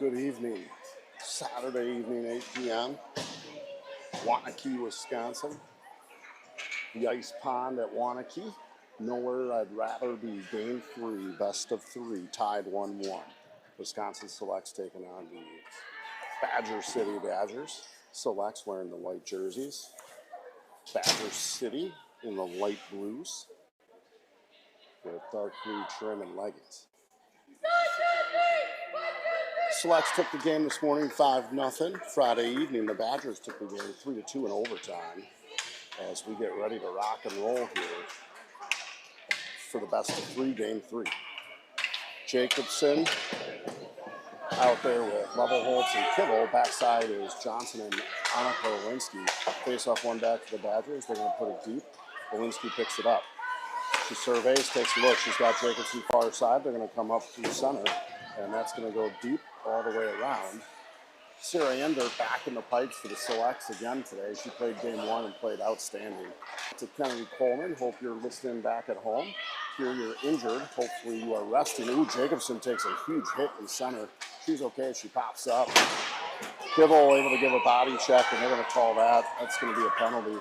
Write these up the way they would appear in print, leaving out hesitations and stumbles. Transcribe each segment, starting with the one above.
Good evening. Saturday evening, 8 p.m. Waunakee, Wisconsin. The ice pond at Waunakee. Nowhere I'd rather be. Game 3, best of 3, tied 1-1. Wisconsin Selects taking on the Badger City Badgers. Selects wearing the white jerseys. Badger City in the light blues with dark blue trim and leggings. Selects took the game this morning 5-0. Friday evening, the Badgers took the game 3-2 in overtime as we get ready to rock and roll here for the best of 3, game 3. Jacobson out there with Levelholtz and Kibble. Backside is Johnson and Annika Olinski. Face off one back to the Badgers. They're going to put it deep. Olinski picks it up. She surveys, takes a look. She's got Jacobson far side. They're going to come up through center, and that's going to go deep all the way around. Sarah Ender back in the pipes for the Selects again today. She played game 1 and played outstanding. To Kennedy Coleman, hope you're listening back at home. Here you're injured. Hopefully you are resting. Ooh, Jacobson takes a huge hit in center. She's okay. She pops up. Kibble able to give a body check, and they're going to call that. That's going to be a penalty.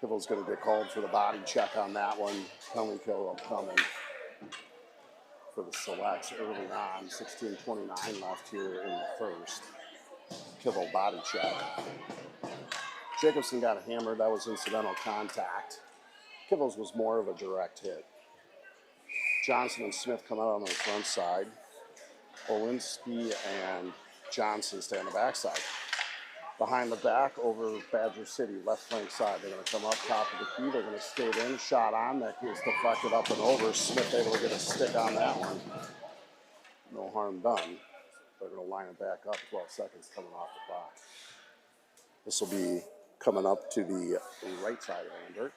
Kibble's going to get called for the body check on that one. Penalty kill upcoming for the Selects early on. 16:29 left here in the first. Kibble body check. Jacobson got hammered. That was incidental contact. Kibble's was more of a direct hit. Johnson and Smith come out on the front side. Olinski and Johnson stay on the backside. Behind the back over Badger City, left flank side. They're going to come up top of the key. They're going to skate in. Shot on. That gets deflected up and over. Smith able to get a stick on that one. No harm done. They're going to line it back up. 12 seconds coming off the clock. This will be coming up to the right side of Ander.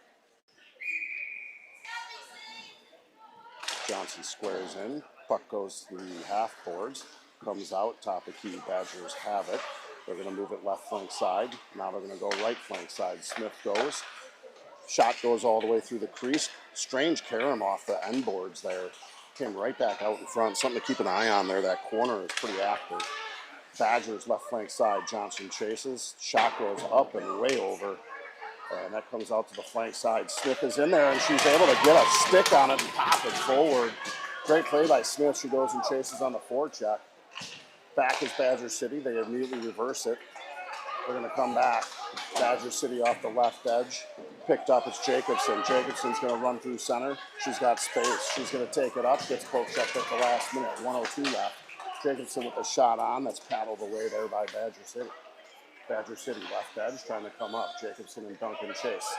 Johnson squares in. Puck goes to the half boards. Comes out. Top of key. Badgers have it. They're going to move it left flank side. Now they're going to go right flank side. Smith goes. Shot goes all the way through the crease. Strange carom off the end boards there. Came right back out in front. Something to keep an eye on there. That corner is pretty active. Badgers left flank side. Johnson chases. Shot goes up and way over. And that comes out to the flank side. Smith is in there, and she's able to get a stick on it and pop it forward. Great play by Smith. She goes and chases on the forecheck. Back is Badger City. They immediately reverse it. They're going to come back. Badger City off the left edge. Picked up, it's Jacobson. Jacobson's going to run through center. She's got space. She's going to take it up. Gets poke checked at the last minute. 1:02 left. Jacobson with a shot on. That's paddled away there by Badger City. Badger City left edge trying to come up. Jacobson and Duncan chase.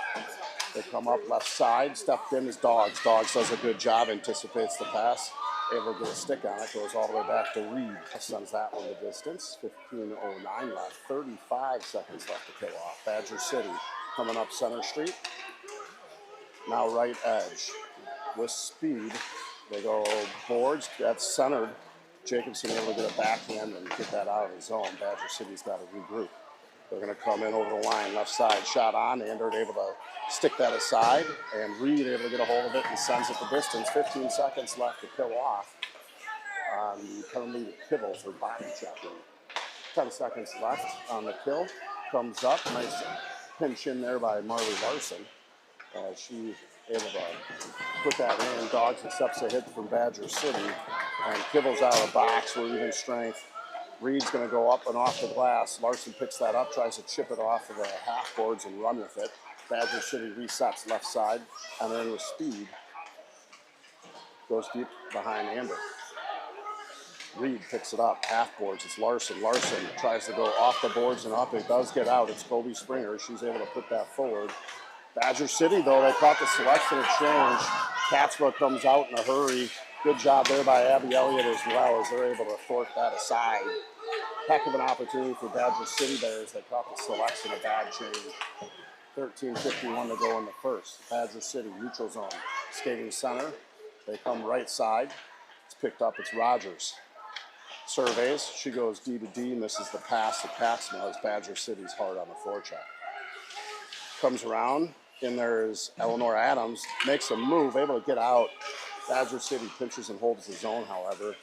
They come up left side. Stepped in is Doggs. Doggs does a good job. Anticipates the pass. Able to get a stick on it. Goes all the way back to Reed. Sends that one the distance. 15:09 left. 35 seconds left to kill off. Badger City coming up Center Street. Now right edge. With speed. They go boards. That's centered. Jacobson able to get a backhand and get that out of his zone. Badger City's got to regroup. They're going to come in over the line. Left side. Shot on. Ander able to stick that aside. And Reed able to get a hold of it and sends it the distance. 15 seconds left to kill off. Penalty to Kibble for body checking. 10 seconds left on the kill. Comes up. Nice pinch in there by Marley Larson. She able to put that in. Doggs accepts a hit from Badger City. And Kibble's out of the box. We're even strength. Reed's going to go up and off the glass. Larson picks that up, tries to chip it off of the half boards and run with it. Badger City resets left side, and then with speed, goes deep behind Ander. Reed picks it up, half boards, it's Larson. Larson tries to go off the boards and up. It does get out. It's Kobe Springer. She's able to put that forward. Badger City, though, they caught the selection exchange. Katzma comes out in a hurry. Good job there by Abby Elliott as well as they're able to thwart that aside. Heck of an opportunity for Badger City there as they caught the selection, a bad change. 13:51 to go in the first. Badger City, neutral zone. Skating center. They come right side. It's picked up. It's Rogers. Surveys. She goes D to D. Misses the pass to Katzma as Badger City's hard on the forecheck. Comes around. In there is Eleanor Adams, makes a move, able to get out. Badger City pinches and holds the zone, however.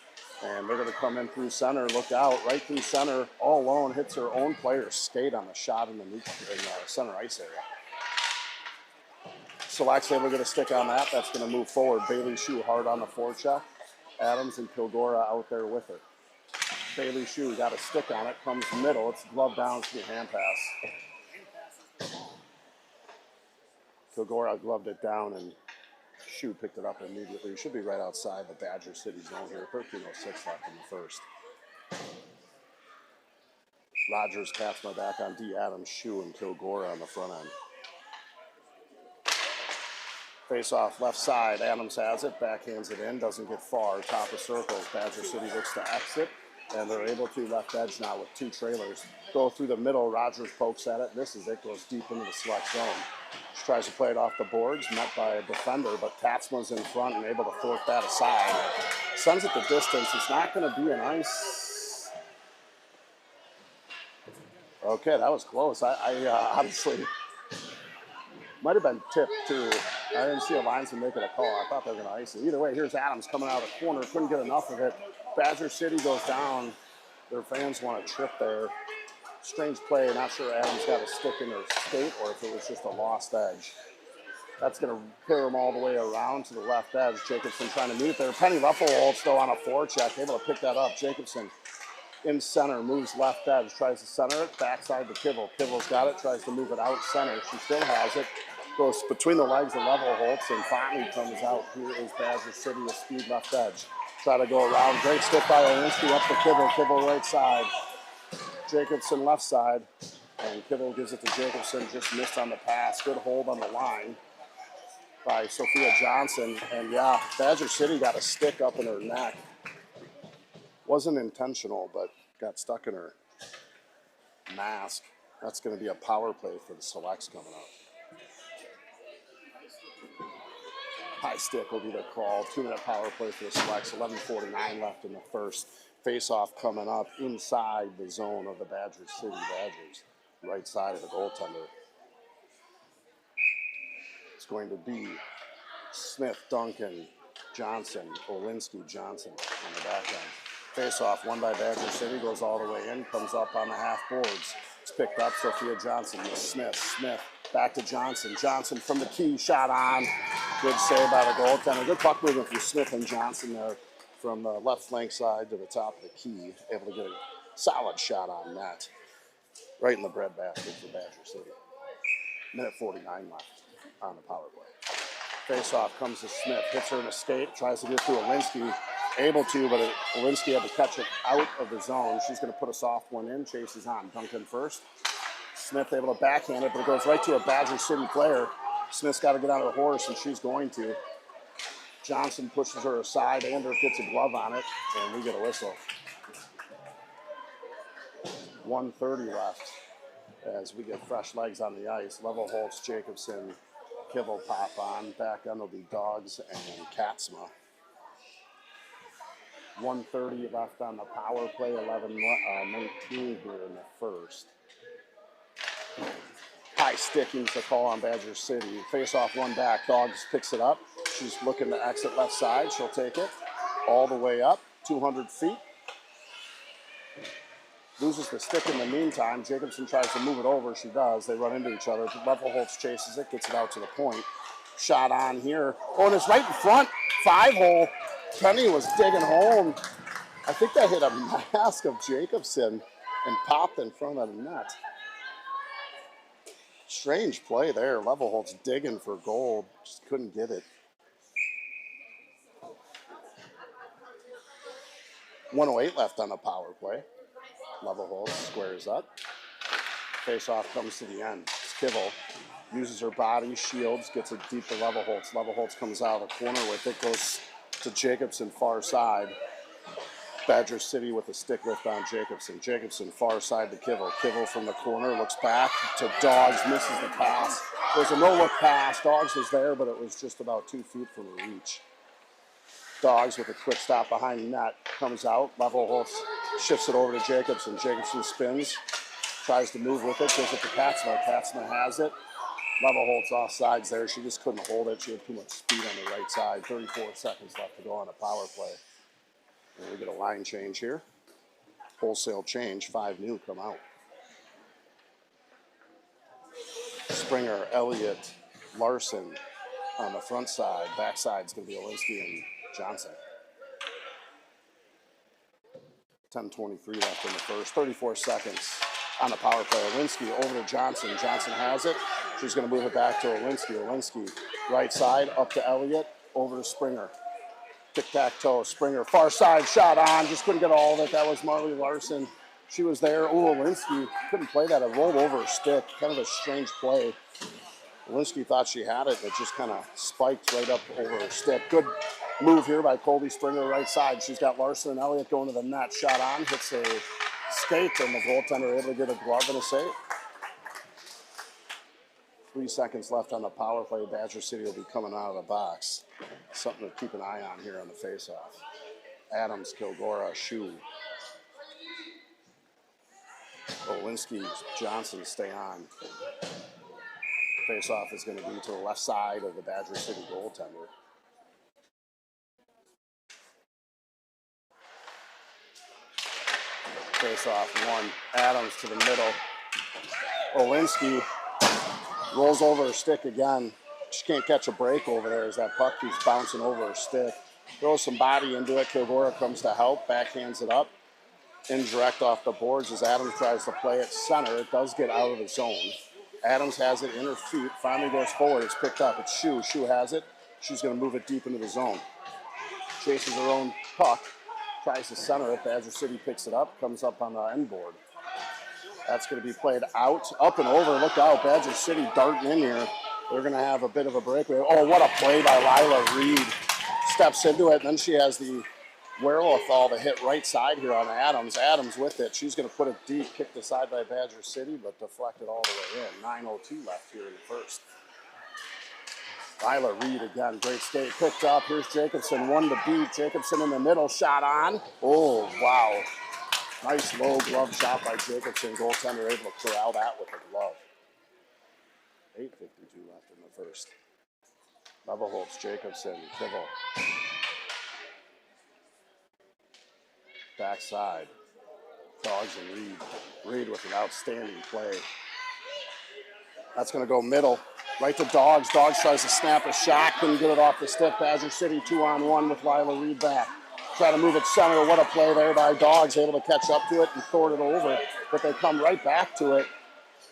And they're going to come in through center, look out, right through center, all alone, hits her own player skate on the shot in the center ice area. Select's able to get a stick on that. That's going to move forward. Bailey Shue hard on the forecheck. Adams and Kilgora out there with her. Bailey Shue got a stick on it, comes middle. It's glove down to the hand pass. Kilgora gloved it down and Shue picked it up immediately. It should be right outside the Badger City zone here. 13:06 left in the first. Rogers, Katzma back on D. Adams, Shue, and Kilgora on the front end. Face off left side. Adams has it, backhands it in, doesn't get far. Top of circles. Badger City looks to exit, and they're able to left edge now with two trailers. Go through the middle. Rogers pokes at it, misses it, goes deep into the select zone. She tries to play it off the boards, met by a defender, but Katzma's in front and able to fork that aside. Sends it the distance. It's not going to be an ice. Okay, that was close. I honestly might have been tipped too. I didn't see a linesman making a call. I thought they were going to ice it. Either way, here's Adams coming out of the corner. Couldn't get enough of it. Badger City goes down. Their fans want a trip there. Strange play. Not sure Adams got a stick in her skate or if it was just a lost edge. That's going to carry them all the way around to the left edge. Jacobson trying to meet it there. Penny Leffelwold still on a forecheck. Able to pick that up. Jacobson in center, moves left edge, tries to center it, backside to Kibble. Kibble's got it, tries to move it out center. She still has it. Goes between the legs of Levelholtz, and finally comes out. Here is Badger City with speed left edge. Try to go around. Great stick by Olinsky up to Kibble. Kibble right side. Jacobson left side. And Kibble gives it to Jacobson. Just missed on the pass. Good hold on the line by Sophia Johnson. And yeah, Badger City got a stick up in her neck. Wasn't intentional, but got stuck in her mask. That's going to be a power play for the Selects coming up. High stick will be the call. 2-minute power play for the Selects. 11:49 left in the first. Face-off coming up inside the zone of the Badger City Badgers. Right side of the goaltender. It's going to be Smith, Duncan, Johnson, Olinsky, Johnson on the back end. Face-off, won by Badger City, goes all the way in, comes up on the half boards. It's picked up, Sophia Johnson with Smith. Smith back to Johnson. Johnson from the key, shot on. Good save by the goaltender. Good puck movement from Smith and Johnson there from the left flank side to the top of the key. Able to get a solid shot on net. Right in the breadbasket for Badger City. Minute 49 left on the power play. Face-off comes to Smith, hits her in a skate, tries to get to Olinsky. Able to, but Olinsky had to catch it out of the zone. She's going to put a soft one in, chases on. Duncan first. Smith able to backhand it, but it goes right to a Badger City player. Smith's got to get on her horse, and she's going to. Johnson pushes her aside. Andrew gets a glove on it, and we get a whistle. 1:30 left as we get fresh legs on the ice. Levelholtz, Jacobson, Kibble pop on. Back end will be Dogs and Katzma. 1:30 left on the power play, 11-19 here in the first. High sticking's the call on Badger City. Face off one back, Dogs picks it up. She's looking to exit left side. She'll take it all the way up, 200 feet. Loses the stick in the meantime. Jacobson tries to move it over. She does. They run into each other. Levelholtz chases it, gets it out to the point. Shot on here. Oh, and it's right in front. 5-hole. Penny was digging home. I think that hit a mask of Jacobson and popped in front of the net. Strange play there. Levelholtz digging for goal. Just couldn't get it. 1:08 left on the power play. Levelholtz squares up. Face-off comes to the end. It's Kibble. Uses her body, shields, gets it deep to Levelholtz. Levelholtz comes out of the corner with it, goes to Jacobson far side. Badger City with a stick lift on Jacobson. Jacobson far side to Kibble. Kibble from the corner looks back to Dogs, misses the pass. It was a no-look pass. Dogs was there, but it was just about 2 feet from the reach. Dogs with a quick stop behind net comes out. Levelholtz shifts it over to Jacobson. Jacobson spins, tries to move with it, gives it to Katzma. Katzma has it. Leva Holtz off sides there. She just couldn't hold it. She had too much speed on the right side. 34 seconds left to go on a power play. And we get a line change here. Wholesale change. 5 new come out. Springer, Elliott, Larson on the front side. Back side's going to be Olinsky and Johnson. 10:23 left in the first. 34 seconds on the power play. Olinsky over to Johnson. Johnson has it. She's going to move it back to Olinsky. Olinsky, right side, up to Elliott, over to Springer. Tic-tac-toe. Springer, far side, shot on. Just couldn't get all of it. That was Marley Larson. She was there. Ooh, Olinsky couldn't play that. It rolled over her stick. Kind of a strange play. Olinsky thought she had it, but just kind of spiked right up over her stick. Good move here by Colby Springer, right side. She's got Larson and Elliott going to the net. Shot on, hits a skate, and the goaltender able to get a glove and a save. 3 seconds left on the power play. Badger City will be coming out of the box. Something to keep an eye on here on the faceoff. Adams, Kilgora, Shu. Olinsky, Johnson stay on. Faceoff is going to be to the left side of the Badger City goaltender. Faceoff one. Adams to the middle. Olinsky rolls over her stick again. She can't catch a break over there as that puck keeps bouncing over her stick. Throws some body into it. Kilgora comes to help. Backhands it up. Indirect off the boards as Adams tries to play it center. It does get out of the zone. Adams has it in her feet. Finally goes forward. It's picked up. It's Shu. Shu has it. She's going to move it deep into the zone. Chases her own puck. Tries to center it. Badger City picks it up. Comes up on the end board. That's going to be played out. Up and over. Look out. Badger City darting in here. They're going to have a bit of a breakaway. Oh, what a play by Lila Reed. Steps into it. And then she has the wherewithal to hit right side here on Adams. Adams with it. She's going to put it deep. Kicked aside by Badger City, but deflected all the way in. 9:02 left here in the first. Lila Reed again. Great skate. Picked up. Here's Jacobson. 1 to beat. Jacobson in the middle. Shot on. Oh, wow. Nice low glove shot by Jacobson. Goaltender able to corral that with a glove. 8:52 left in the first. Leva Holtz, Jacobson, Kibble. Backside. Dogs and Reed. Reed with an outstanding play. That's going to go middle. Right to Dogs. Dogs tries to snap a shot. Couldn't get it off the stick. Badger City 2-on-1 with Lila Reed back. Try to move it center. What a play there by Dogs. Able to catch up to it and throw it over. But they come right back to it.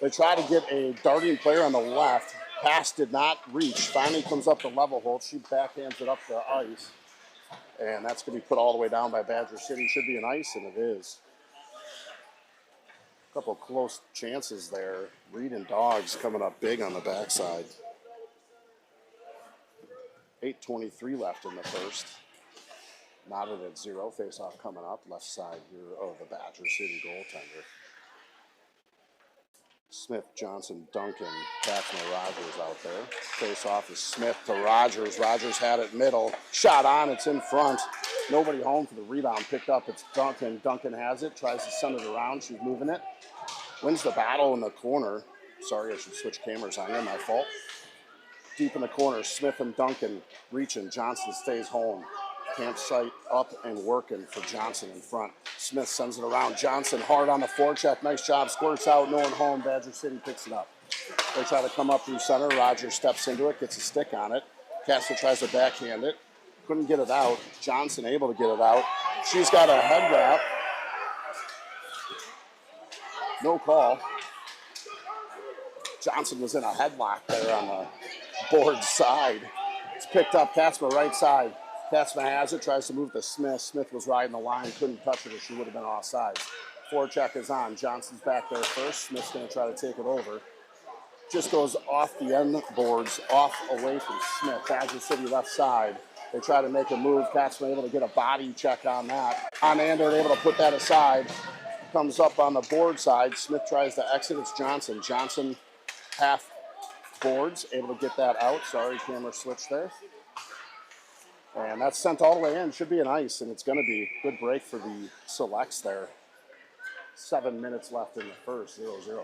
They try to get a darting player on the left. Pass did not reach. Finally comes up to Leva Holtz. She backhands it up the ice. And that's going to be put all the way down by Badger City. Should be an ice, and it is. A couple close chances there. Reed and Dogs coming up big on the backside. 8:23 left in the first. Knotted at 0. Face-off coming up. Left side here of the Badger City goaltender. Smith, Johnson, Duncan, Katzman, Rogers out there. Face-off is Smith to Rogers. Rogers had it middle. Shot on. It's in front. Nobody home for the rebound. Picked up. It's Duncan. Duncan has it. Tries to send it around. She's moving it. Wins the battle in the corner. Sorry, I should switch cameras on here. My fault. Deep in the corner. Smith and Duncan reaching. Johnson stays home. Campsite up and working for Johnson in front. Smith sends it around. Johnson hard on the forecheck. Nice job. Squirts out. No one home. Badger City picks it up. They try to come up through center. Rogers steps into it. Gets a stick on it. Castle tries to backhand it. Couldn't get it out. Johnson able to get it out. She's got a head wrap. No call. Johnson was in a headlock there on the board side. It's picked up. Katzma right side. Katzma has it, tries to move to Smith. Smith was riding the line, couldn't touch it or she would have been offside. Forecheck is on. Johnson's back there first. Smith's going to try to take it over. Just goes off the end boards, off away from Smith. Badger City left side. They try to make a move. Katzma able to get a body check on that. On Ander able to put that aside. Comes up on the board side. Smith tries to exit. It's Johnson. Johnson half boards, able to get that out. Sorry, camera switch there. And that's sent all the way in. Should be an ice, and it's going to be good break for the selects there. 7 minutes left in the first, 0-0.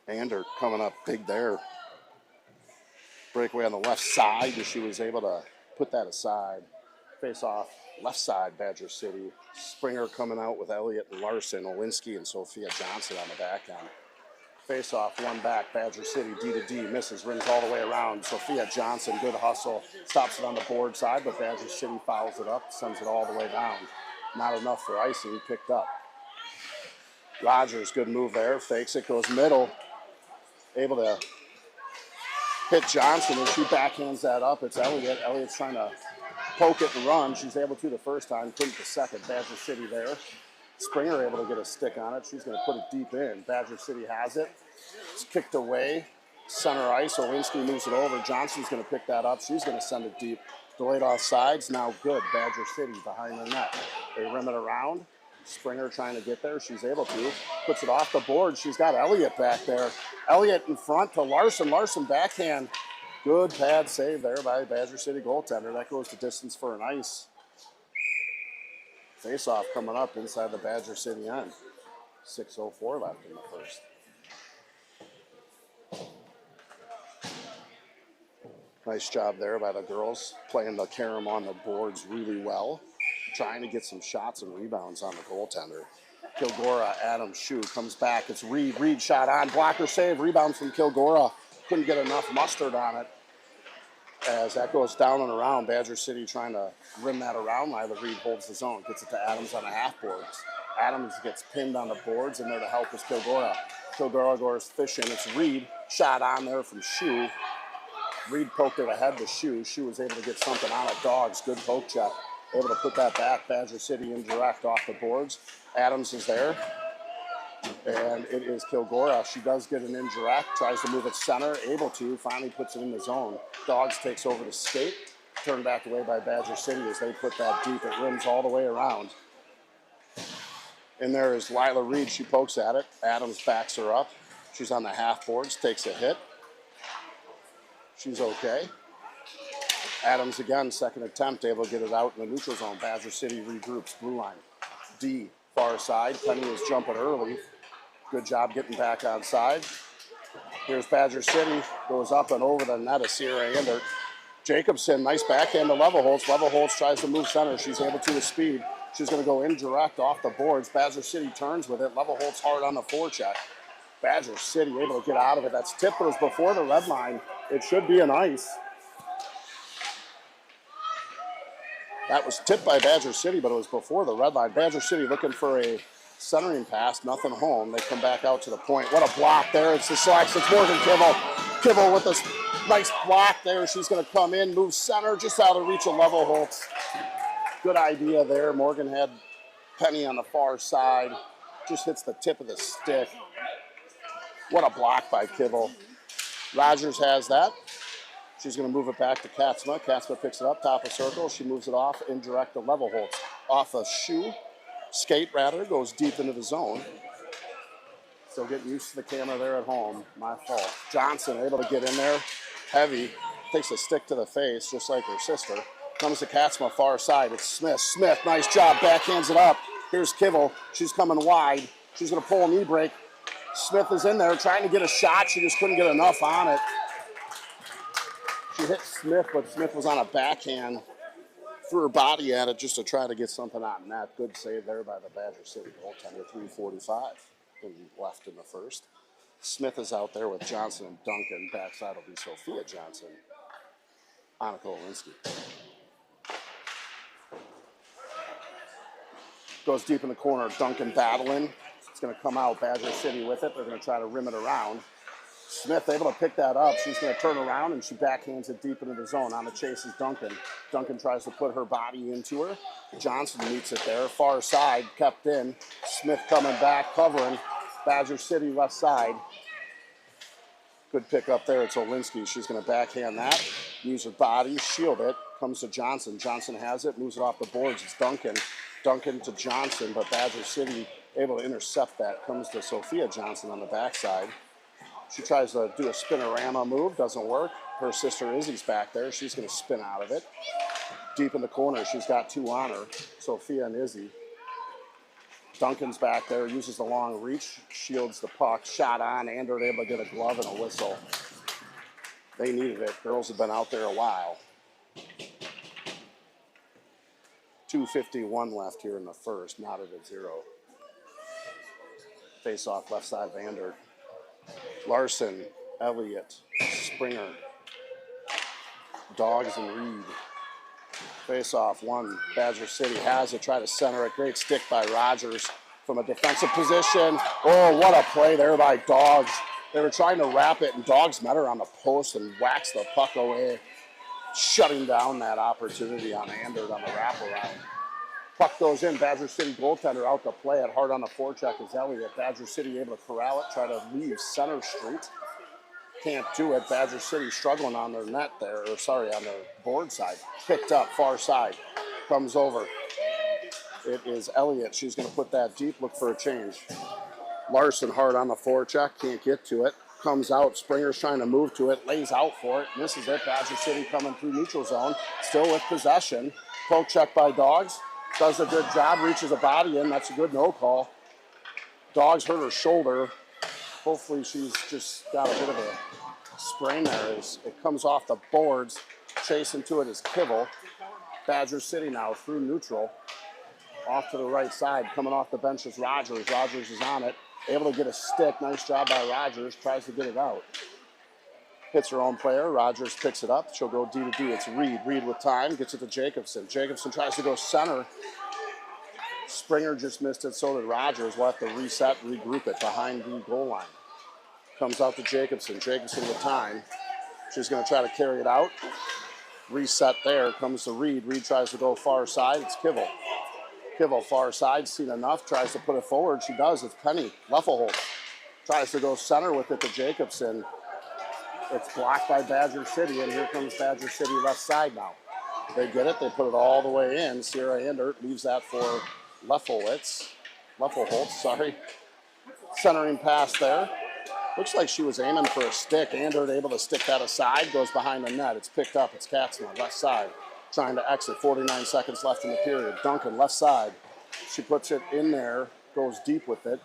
Andert coming up big there. Breakaway on the left side, and she was able to put that aside. Face off, left side, Badger City. Springer coming out with Elliott and Larson, Olinsky and Sophia Johnson on the back end. Face off, one back, Badger City, D to D, misses, rims all the way around. Sophia Johnson, good hustle, stops it on the board side, but Badger City fouls it up, sends it all the way down. Not enough for icing, picked up. Rogers, good move there, fakes it, goes middle, able to hit Johnson, and she backhands that up. It's Elliott. Elliott's trying to poke it and run. She's able to the first time, couldn't the second. Badger City there. Springer able to get a stick on it. She's going to put it deep in. Badger City has it. It's kicked away. Center ice. Olinsky moves it over. Johnson's going to pick that up. She's going to send it deep. Delayed off sides. Now good. Badger City behind the net. They rim it around. Springer trying to get there. She's able to. Puts it off the board. She's got Elliott back there. Elliott in front to Larson. Larson backhand. Good pad save there by Badger City goaltender. That goes the distance for an ice. Face-off coming up inside the Badger City end. 6:04 left in the first. Nice job there by the girls, playing the carom on the boards really well, trying to get some shots and rebounds on the goaltender. Kilgora, Adam Shue comes back. It's Reed. Reed shot on. Blocker save. Rebound from Kilgora. Couldn't get enough mustard on it. As that goes down and around, Badger City trying to rim that around. Lila Reed holds the zone, gets it to Adams on the half boards. Adams gets pinned on the boards, and there to help is Kilgora. Kilgora goes fishing. It's Reed. Shot on there from Shue. Reed poked it ahead to Shue. Shue was able to get something on it. Dogs, good poke check. Able to put that back. Badger City indirect off the boards. Adams is there. And it is Kilgora. She does get an indirect, tries to move it center, able to, finally puts it in the zone. Dogs takes over the skate, turned back away by Badger City as they put that deep. It rims all the way around. And there is Lila Reed. She pokes at it. Adams backs her up. She's on the half boards, takes a hit. She's okay. Adams again, second attempt, able to get it out in the neutral zone. Badger City regroups, blue line. D, far side. Penny is jumping early. Good job getting back on side. Here's Badger City, goes up and over the net of Sierra Andert. Jacobson, nice backhand to Levelholtz. Levelholtz tries to move center. She's able to with speed. She's going to go indirect off the boards. Badger City turns with it. Levelholtz hard on the forecheck. Badger City able to get out of it. That's tipped, but it was before the red line. It should be an ice. That was tipped by Badger City, but it was before the red line. Badger City looking for a centering pass, nothing home. They come back out to the point. What a block there. It's the selection. It's Morgan Kibble. Kibble with this nice block there. She's going to come in, move center, just out of reach of Levelholtz. Good idea there. Morgan had Penny on the far side. Just hits the tip of the stick. What a block by Kibble. Rogers has that. She's going to move it back to Katzma. Katzma picks it up, top of circle. She moves it off, indirect to Levelholtz. Off a skate rather, goes deep into the zone. Still getting used to the camera there at home. My fault. Johnson able to get in there. Heavy. Takes a stick to the face, just like her sister. Comes to Katzma, far side. It's Smith. Smith, nice job. Backhands it up. Here's Kibble. She's coming wide. She's going to pull a knee break. Smith is in there trying to get a shot. She just couldn't get enough on it. She hit Smith, but Smith was on a backhand. Threw her body at it just to try to get something on net. Good save there by the Badger City goaltender. 3:45 left in the first. Smith is out there with Johnson and Duncan. Backside will be Sophia Johnson. Annika Olinsky. Goes deep in the corner. Duncan battling. It's going to come out. Badger City with it. They're going to try to rim it around. Smith able to pick that up. She's going to turn around and she backhands it deep into the zone. On the chase is Duncan. Duncan tries to put her body into her. Johnson meets it there. Far side, kept in. Smith coming back, covering. Badger City left side. Good pick up there. It's Olinsky. She's going to backhand that. Use her body, shield it. Comes to Johnson. Johnson has it, moves it off the boards. It's Duncan. Duncan to Johnson, but Badger City able to intercept that. Comes to Sophia Johnson on the backside. She tries to do a spinorama move, doesn't work. Her sister Izzy's back there. She's going to spin out of it. Deep in the corner, she's got two on her, Sophia and Izzy. Duncan's back there, uses the long reach, shields the puck, shot on, Andert able to get a glove and a whistle. They needed it. Girls have been out there a while. 2:51 left here in the first, knotted at 0. Face off left side, Andert. Larson, Elliott, Springer, Dogs and Reed. Face off one. Badger City has it. Try to center it. Great stick by Rogers from a defensive position. Oh, what a play there by Dogs. They were trying to wrap it, and Dogs met her on the post and waxed the puck away, shutting down that opportunity on Andert on the wraparound. Puck goes in. Badger City goaltender out to play it. Hard on the forecheck is Elliott. Badger City able to corral it, try to leave center street. Can't do it. Badger City struggling on their net there, or sorry, on their board side. Picked up, far side. Comes over. It is Elliott. She's going to put that deep, look for a change. Larson hard on the forecheck, can't get to it. Comes out, Springer's trying to move to it, lays out for it, misses it. Badger City coming through neutral zone, still with possession. Poke check by Dogs. Does a good job, reaches a body in. That's a good no call. Dogs hurt her shoulder. Hopefully she's just got a bit of a sprain there. As it comes off the boards. Chasing to it is Kibble. Badger City now through neutral. Off to the right side. Coming off the bench is Rogers. Rogers is on it. Able to get a stick. Nice job by Rogers. Tries to get it out. Hits her own player. Rogers picks it up. She'll go D to D. It's Reed. Reed with time. Gets it to Jacobson. Jacobson tries to go center. Springer just missed it. So did Rogers. We'll have to reset, regroup it behind the goal line. Comes out to Jacobson. Jacobson with time. She's going to try to carry it out. Reset there. Comes to Reed. Reed tries to go far side. It's Kibble. Kibble far side. Seen enough. Tries to put it forward. She does. It's Penny. Leffelholt tries to go center with it to Jacobson. It's blocked by Badger City, and here comes Badger City left side now. They get it. They put it all the way in. Sierra Andert leaves that for Leffelholt, sorry. Centering pass there. Looks like she was aiming for a stick. Andert able to stick that aside. Goes behind the net. It's picked up. It's Katzman, left side. Trying to exit. 49 seconds left in the period. Duncan, left side. She puts it in there. Goes deep with it.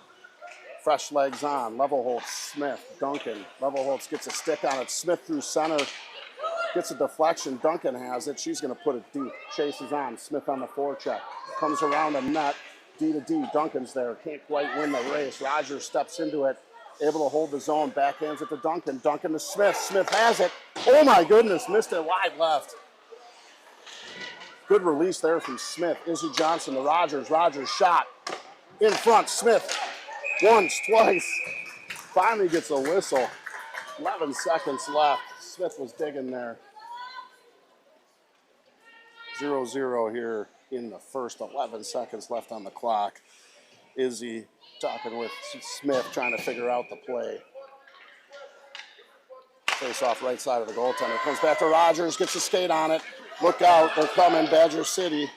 Fresh legs on. Levelholtz, Smith, Duncan. Levelholtz gets a stick on it. Smith through center. Gets a deflection. Duncan has it. She's going to put it deep. Chases on. Smith on the forecheck. Comes around the net. D to D. Duncan's there. Can't quite win the race. Rogers steps into it. Able to hold the zone. Backhands it to Duncan. Duncan to Smith. Smith has it. Oh my goodness. Missed it wide left. Good release there from Smith. Izzy Johnson to Rogers. Rogers shot. In front. Smith. Once, twice. Finally gets a whistle. 11 seconds left. Smith was digging there. 0-0 here in the first. 11 seconds left on the clock. Izzy talking with Smith, trying to figure out the play. Face off right side of the goaltender. Comes back to Rogers, gets a skate on it. Look out, they're coming, Badger City.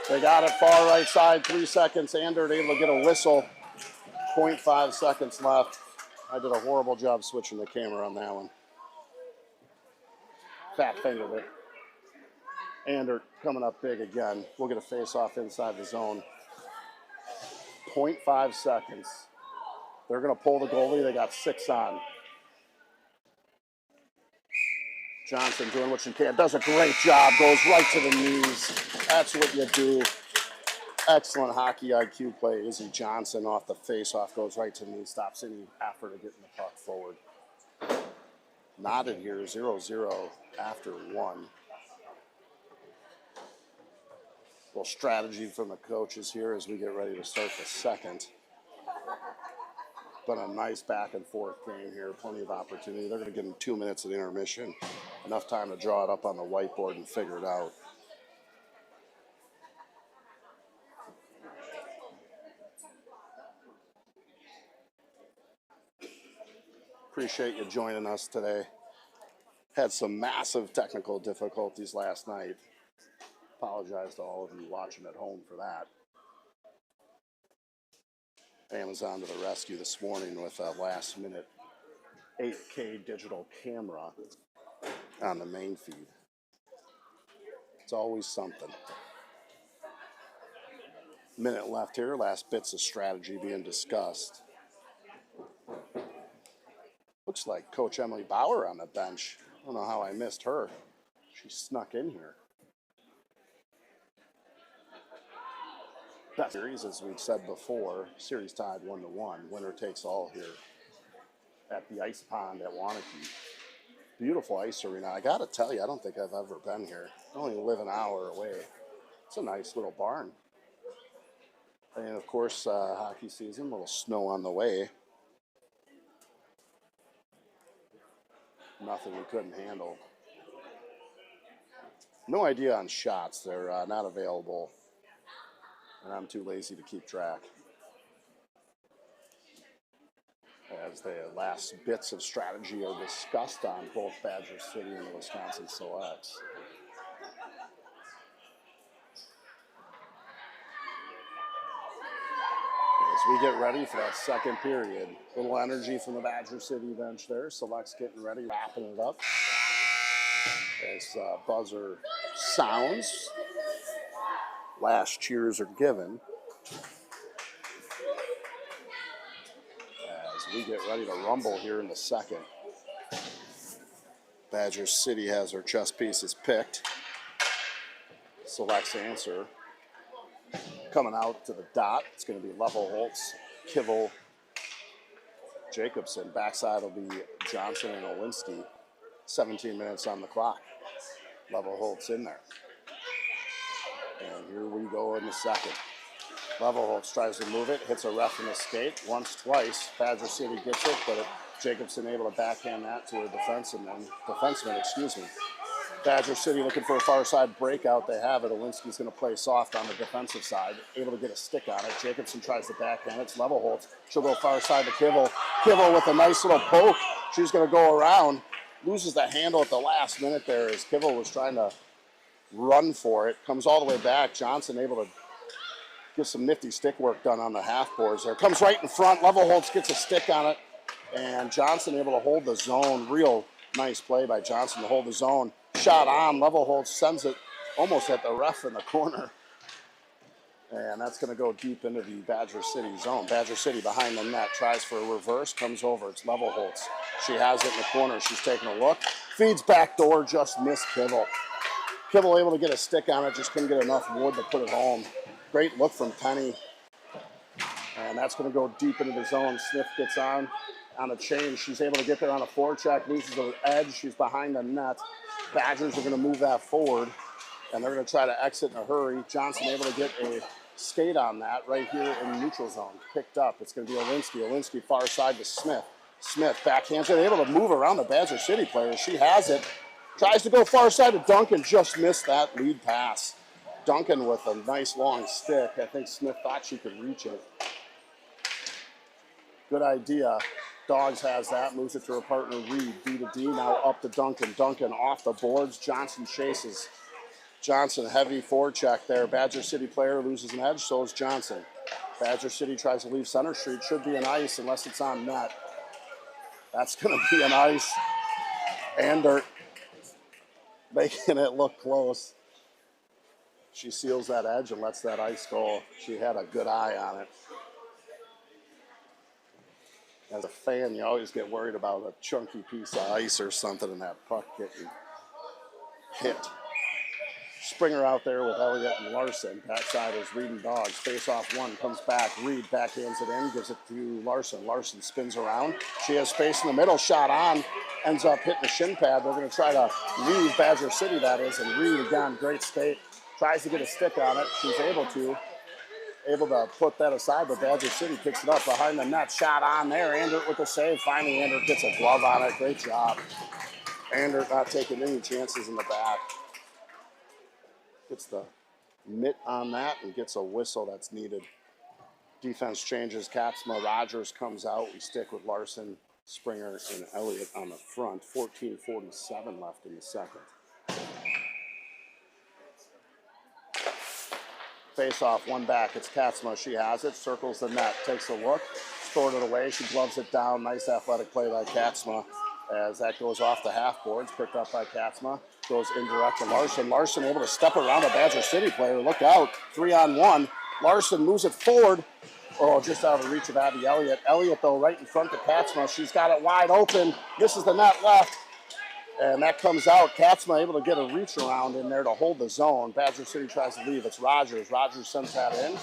They got it far right side, 3 seconds. Andert able to get a whistle. 0.5 seconds left. I did a horrible job switching the camera on that one. Fat fingered it. Andert coming up big again. We'll get a face off inside the zone. 0.5 seconds. They're going to pull the goalie. They got 6 on. Johnson doing what she can. Does a great job. Goes right to the knees. That's what you do. Excellent hockey IQ play. Izzy Johnson off the face-off. Goes right to the knee. Stops any effort of getting the puck forward. Knotted here. 0-0 after 1. Little strategy from the coaches here as we get ready to start the second. Been a nice back and forth game here. Plenty of opportunity. They're going to give them 2 minutes of intermission. Enough time to draw it up on the whiteboard and figure it out. Appreciate you joining us today. Had some massive technical difficulties last night. Apologize to all of you watching at home for that. Amazon to the rescue this morning with a last-minute 8K digital camera on the main feed. It's always something. Minute left here. Last bits of strategy being discussed. Looks like Coach Emily Bauer on the bench. I don't know how I missed her. She snuck in here. That series, as we've said before, series tied 1-1. Winner takes all here at the ice pond at Waunakee. Beautiful ice arena. I got to tell you, I don't think I've ever been here. I only live an hour away. It's a nice little barn. And, of course, hockey season, a little snow on the way. Nothing we couldn't handle. No idea on shots. They're not available. And I'm too lazy to keep track. As the last bits of strategy are discussed on both Badger City and the Wisconsin Selects. As we get ready for that second period, little energy from the Badger City bench there. Selects getting ready, wrapping it up. As buzzer sounds, last cheers are given. As we get ready to rumble here in the second. Badger City has their chess pieces picked. Selects answer. Coming out to the dot, it's going to be Levelholtz, Kivel, Jacobson. Backside will be Johnson and Owinski. 17 minutes on the clock. Levelholtz in there. And here we go in the second. Levelholtz tries to move it, hits a ref in the skate once, twice. Badger City gets it, but Jacobson able to backhand that to a defenseman. Badger City looking for a far side breakout. They have it. Owinski's going to play soft on the defensive side. Able to get a stick on it. Jacobson tries to backhand. It's Levelholtz. She'll go far side to Kivel. Kivel with a nice little poke. She's going to go around. Loses the handle at the last minute there as Kivel was trying to run for it. Comes all the way back. Johnson able to get some nifty stick work done on the half boards there. Comes right in front. Levelholtz gets a stick on it. And Johnson able to hold the zone. Real nice play by Johnson to hold the zone. Shot on. Levelholtz sends it almost at the ref in the corner. And that's going to go deep into the Badger City zone. Badger City behind the net. Tries for a reverse. Comes over. It's Levelholtz. She has it in the corner. She's taking a look. Feeds back door. Just missed Kivel. Kivel able to get a stick on it. Just couldn't get enough wood to put it home. Great look from Penny. And that's going to go deep into the zone. Smith gets on a change. She's able to get there on a forecheck. Loses the edge. She's behind the net. Badgers are going to move that forward. And they're going to try to exit in a hurry. Johnson able to get a skate on that right here in neutral zone. Picked up. It's going to be Owinski. Owinski far side to Smith. Smith backhands it. Able to move around the Badger City player. She has it. Tries to go far side to Duncan. Just missed that lead pass. Duncan with a nice long stick. I think Smith thought she could reach it. Good idea. Dogs has that. Moves it to her partner Reed. D to D. Now up to Duncan. Duncan off the boards. Johnson chases. Johnson, heavy forecheck there. Badger City player loses an edge. So is Johnson. Badger City tries to leave center street. Should be an ice unless it's on net. That's going to be an ice. Ander making it look close. She seals that edge and lets that ice go. She had a good eye on it. As a fan, you always get worried about a chunky piece of ice or something and that puck getting hit. Springer out there with Elliott and Larson. Backside is Reed and Dogs. Face off one, comes back. Reed backhands it in, gives it to Larson. Larson spins around. She has space in the middle. Shot on. Ends up hitting the shin pad. They're going to try to leave Badger City, that is. And Reed, again, great skate. Tries to get a stick on it. She's able to put that aside, but Badger City picks it up behind the net. Shot on there. Andert with the save. Finally, Andert gets a glove on it. Great job. Andert not taking any chances in the back. Gets the mitt on that and gets a whistle that's needed. Defense changes. Katzma, Rogers comes out. We stick with Larson, Springer, and Elliott on the front. 14:47 left in the second. Face off, one back. It's Katzma. She has it. Circles the net. Takes a look. Stored it away. She gloves it down. Nice athletic play by Katzma. As that goes off the half boards. Picked up by Katzma. Goes indirect to Larson. Larson able to step around a Badger City player. Look out. 3-on-1. Larson moves it forward. Oh, just out of the reach of Abby Elliott. Elliott, though, right in front of Katzma. She's got it wide open. Misses the net left. And that comes out. Katzma able to get a reach around in there to hold the zone. Badger City tries to leave. It's Rogers. Rogers sends that in.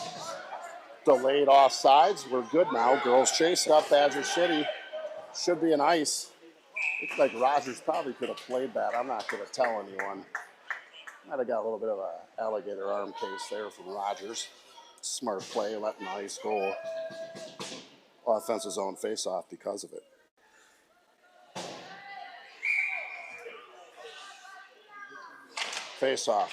Delayed offsides. We're good now. Girls chase it up. Badger City should be an ice. Looks like Rogers probably could have played that. I'm not going to tell anyone. Might have got a little bit of an alligator arm case there from Rogers. Smart play, letting the ice go. Offensive zone face-off because of it. Face-off.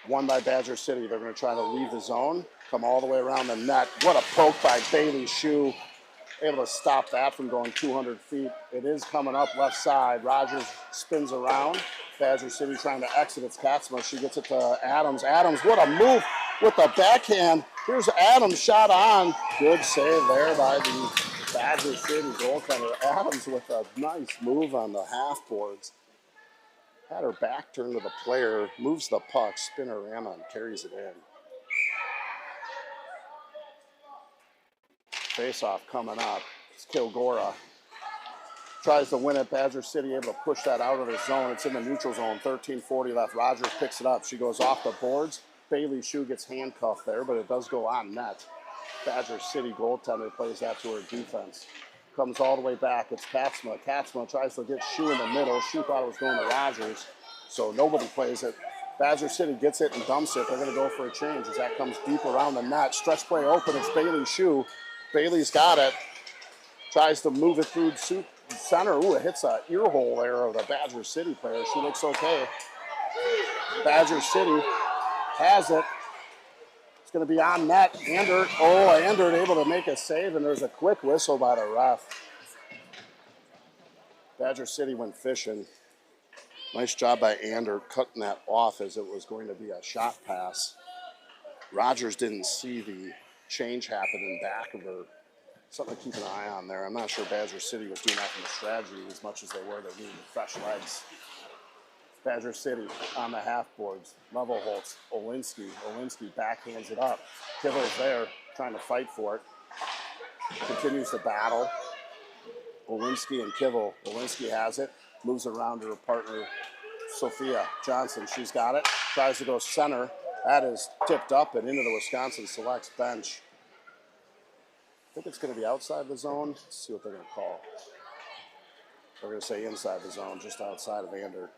Won by Badger City. They're going to try to leave the zone, come all the way around the net. What a poke by Bailey Shue. Able to stop that from going 200 feet. It is coming up left side. Rogers spins around. Badger City trying to exit. It's Katzma. She gets it to Adams. Adams, what a move with the backhand. Here's Adams, shot on. Good save there by the Badger City goaltender. Adams with a nice move on the half boards. Had her back turned to the player, moves the puck, spinorama, and carries it in. Face-off coming up. It's Kilgora. Tries to win it. Badger City able to push that out of the zone. It's in the neutral zone. 13:40 left. Rogers picks it up. She goes off the boards. Bailey Shue gets handcuffed there, but it does go on net. Badger City goaltender plays that to her defense. Comes all the way back. It's Katzma. Katzma tries to get Shue in the middle. Shue thought it was going to Rogers, so nobody plays it. Badger City gets it and dumps it. They're going to go for a change as that comes deep around the net. Stretch play open. It's Bailey Shue. Bailey's got it. Tries to move it through center. Ooh, it hits an ear hole there of the Badger City player. She looks okay. Badger City has it. It's going to be on net. Andert, Andert able to make a save, and there's a quick whistle by the ref. Badger City went fishing. Nice job by Andert cutting that off as it was going to be a shot pass. Rogers didn't see the change happen in back of her. Something to keep an eye on there. I'm not sure Badger City was doing that from a strategy as much as they were. They needed fresh legs. Badger City on the half boards. Levelholtz, Olinsky. Olinsky backhands it up. Kivel's there trying to fight for it. Continues to battle. Olinsky and Kivel. Olinsky has it. Moves around to her partner, Sophia Johnson. She's got it. Tries to go center. That is tipped up and into the Wisconsin Selects bench. I think it's going to be outside the zone. Let's see what they're going to call. They're going to say inside the zone, just outside of Andert.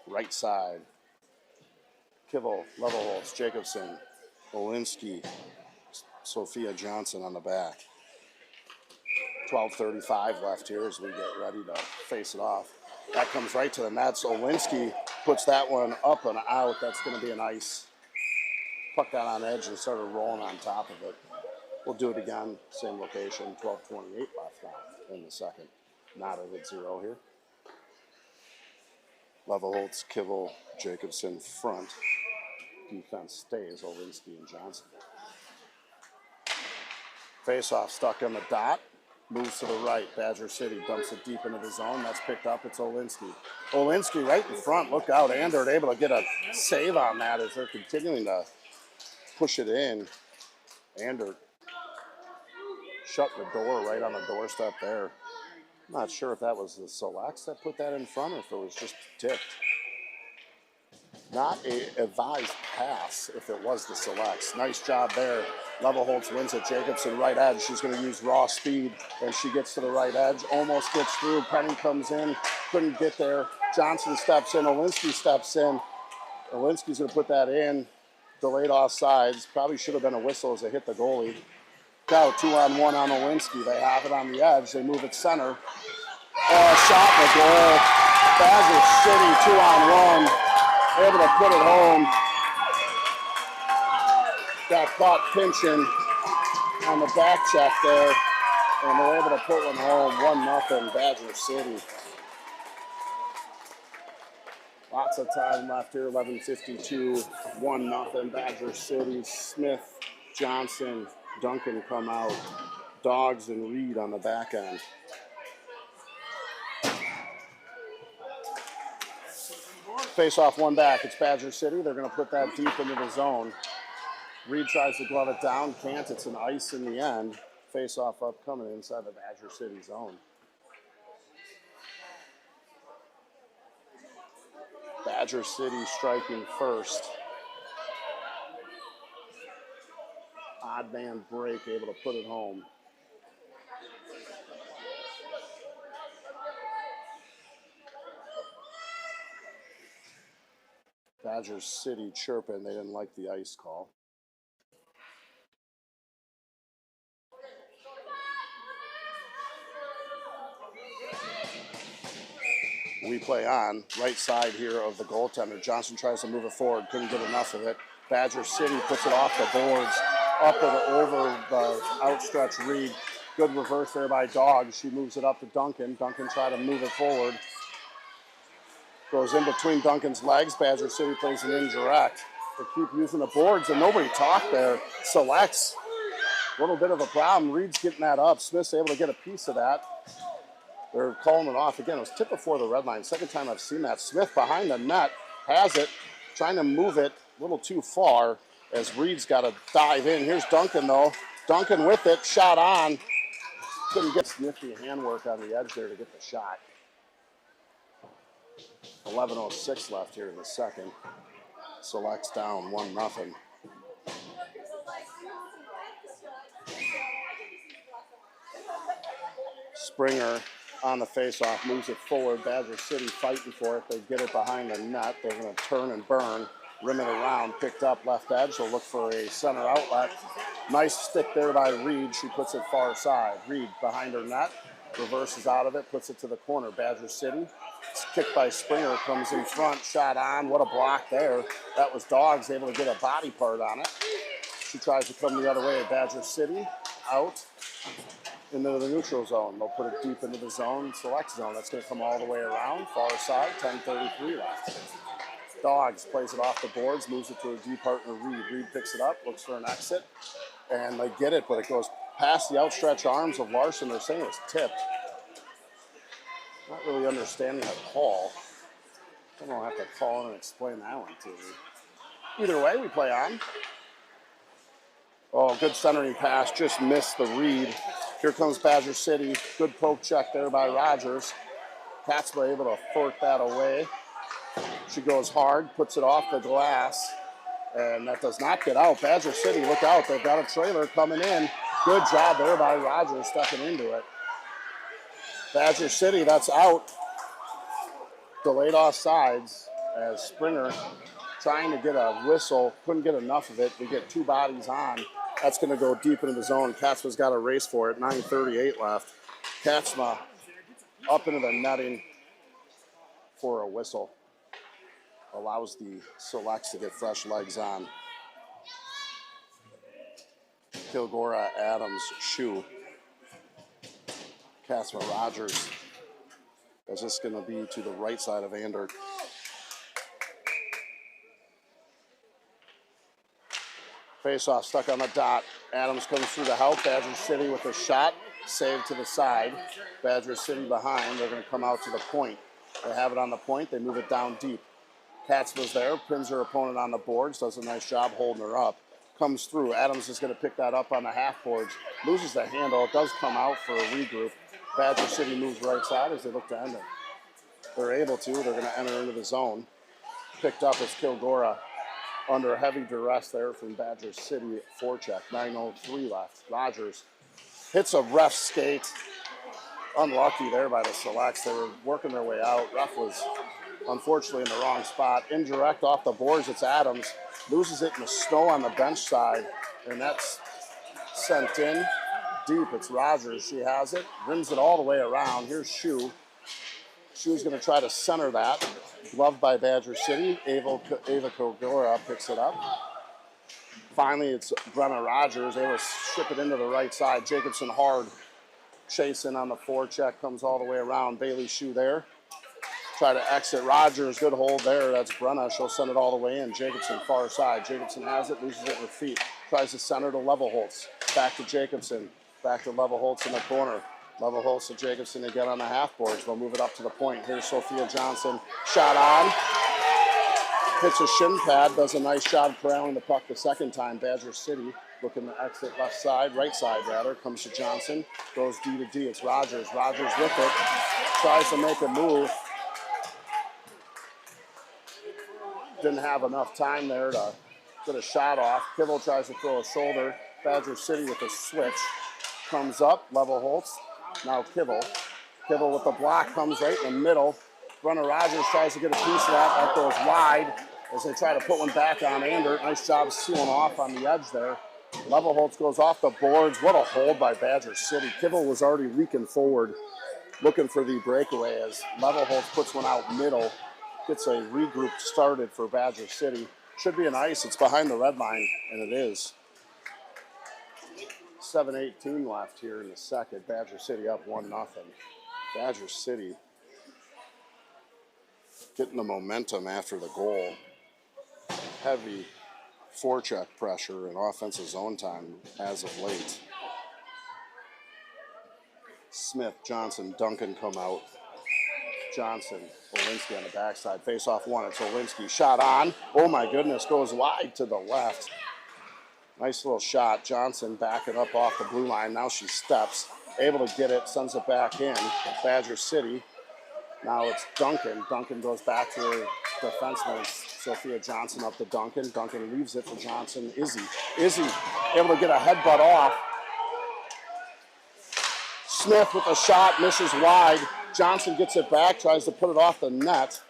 Right side. Kivel, Levelholtz, Jacobson, Olinsky, Sophia Johnson on the back. 12:35 left here as we get ready to face it off. That comes right to the net. So Olinsky puts that one up and out. That's going to be an ice. Puck got on edge and started rolling on top of it. We'll do it again, same location, 12:28 left now in the second. Not a good zero here. Levelholtz, Kivel, Jacobson front. Defense stays, Olinsky and Johnson. Face-off stuck on the dot. Moves to the right. Badger City dumps it deep into the zone. That's picked up. It's Olinsky. Olinsky right in front. Look out. Andert able to get a save on that as they're continuing to push it in. Andert shut the door right on the doorstep there. I'm not sure if that was the Selects that put that in front or if it was just tipped. Not a advised pass if it was the Selects. Nice job there. Levelholtz wins it. Jacobson right edge. She's going to use raw speed, and she gets to the right edge. Almost gets through. Penny comes in. Couldn't get there. Johnson steps in. Olinsky steps in. Olinsky's going to put that in. Delayed offsides. Probably should have been a whistle as they hit the goalie. Out 2-on-1 on Olinsky. They have it on the edge. They move it center. Shot in the goal. Badger City 2-on-1. Able to put it home. Got caught pinching on the back check there. And they're able to put one home. 1-0 Badger City. Lots of time left here. 11:52. 1-0 Badger City. Smith, Johnson, Duncan come out. Dogs and Reed on the back end. Face off one back. It's Badger City. They're going to put that deep into the zone. Reed tries to glove it down, can't. It's an ice in the end. Face off upcoming inside the Badger City zone. Badger City striking first. Odd man break, able to put it home. Badger City chirping. They didn't like the ice call. We play on. Right side here of the goaltender. Johnson tries to move it forward. Couldn't get enough of it. Badger City puts it off the boards. Up and over the outstretched Reed. Good reverse there by Dog. She moves it up to Duncan. Duncan tried to move it forward. Goes in between Duncan's legs. Badger City plays an indirect. They keep using the boards, and nobody talked there. Selects. A little bit of a problem. Reed's getting that up. Smith's able to get a piece of that. They're calling it off again. It was tipped before the red line. Second time I've seen that. Smith behind the net has it, trying to move it a little too far as Reed's got to dive in. Here's Duncan, though. Duncan with it, shot on. Couldn't get nifty handwork on the edge there to get the shot. 11:06 left here in the second. Selects down 1-0. Springer on the faceoff, moves it forward. Badger City fighting for it. They get it behind the net. They're going to turn and burn. Rim it around, picked up left edge. They'll look for a center outlet. Nice stick there by Reed. She puts it far side. Reed behind her net, reverses out of it, puts it to the corner. Badger City. It's kicked by Springer, comes in front, shot on. What a block there. That was Dogs able to get a body part on it. She tries to come the other way. Badger City out into the neutral zone. They'll put it deep into the zone, select zone. That's going to come all the way around, far side, 10:33 left. Dogs plays it off the boards, moves it to a deep partner, Reed. Reed picks it up, looks for an exit, and they get it, but it goes past the outstretched arms of Larson. They're saying it's tipped. Not really understanding that call. I'm going to have to call in and explain that one to me. Either way, we play on. Oh, good centering pass, just missed the Reed. Here comes Badger City. Good poke check there by Rogers. Katzma able to fort that away. She goes hard, puts it off the glass, and that does not get out. Badger City, look out. They've got a trailer coming in. Good job there by Rogers stepping into it. Badger City, that's out. Delayed offsides as Springer trying to get a whistle. Couldn't get enough of it. We get two bodies on. That's going to go deep into the zone. Katzma's got a race for it. 9:38 left. Katzma up into the netting for a whistle. Allows the selects to get fresh legs on. Kilgora, Adams, Shoe. Katzma, Rogers. Is this going to be to the right side of Andert? Face-off stuck on the dot. Adams comes through to help. Badger City with a shot. Saved to the side. Badger City behind. They're going to come out to the point. They have it on the point. They move it down deep. Katzma's there. Pins her opponent on the boards. Does a nice job holding her up. Comes through. Adams is going to pick that up on the half boards. Loses the handle. It does come out for a regroup. Badger City moves right side as they look to end it. They're able to. They're going to enter into the zone. Picked up as Kilgora. Under heavy duress there from Badger City at forecheck. 9:03 left. Rogers hits a ref skate. Unlucky there by the selects. They were working their way out. Ref was unfortunately in the wrong spot. Indirect off the boards. It's Adams. Loses it in the snow on the bench side. And that's sent in deep. It's Rogers. She has it. Rims it all the way around. Here's Shoe. Shoe's going to try to center that. Gloved by Badger City. Ava Kilgora picks it up. Finally, it's Brenna Rogers able to ship it into the right side. Jacobson hard. Chasing on the forecheck. Comes all the way around. Bailey Shoe there. Try to exit. Rogers, good hold there. That's Brenna. She'll send it all the way in. Jacobson far side. Jacobson has it. Loses it with feet. Tries to center to Levelholtz. Back to Jacobson. Back to Levelholtz in the corner. Levelholtz to Jacobson again on the half boards. They'll move it up to the point. Here's Sophia Johnson. Shot on. hits a shin pad, does a nice job corralling the puck the second time. Badger City looking to exit left side, right side rather, comes to Johnson, goes D to D, it's Rogers. Rogers with it, tries to make a move. Didn't have enough time there to get a shot off. Kibble tries to throw a shoulder. Badger City with a switch. Comes up, level Holtz. Now Kibble. Kibble with the block, comes right in the middle. Runner Rogers tries to get a piece of that. That goes wide as they try to put one back on Andert. Nice job sealing off on the edge there. Level Holtz goes off the boards. What a hold by Badger City. Kibble was already leaking forward, looking for the breakaway as Level Holtz puts one out middle. Gets a regroup started for Badger City. Should be an ice. It's behind the red line, and it is. 7:18 left here in the second. Badger City up 1-0. Badger City getting the momentum after the goal. Heavy forecheck pressure and offensive zone time as of late. Smith, Johnson, Duncan come out. Johnson, Olinsky on the backside. Face off one. It's Olinsky. Shot on. Oh my goodness. Goes wide to the left. Nice little shot. Johnson backing up off the blue line. Now she steps. Able to get it. Sends it back in. Badger City. Now it's Duncan. Duncan goes back to her defenseman. Sophia Johnson up to Duncan. Duncan leaves it for Johnson. Izzy able to get a headbutt off. Smith with a shot. Misses wide. Johnson gets it back, tries to put it off the net.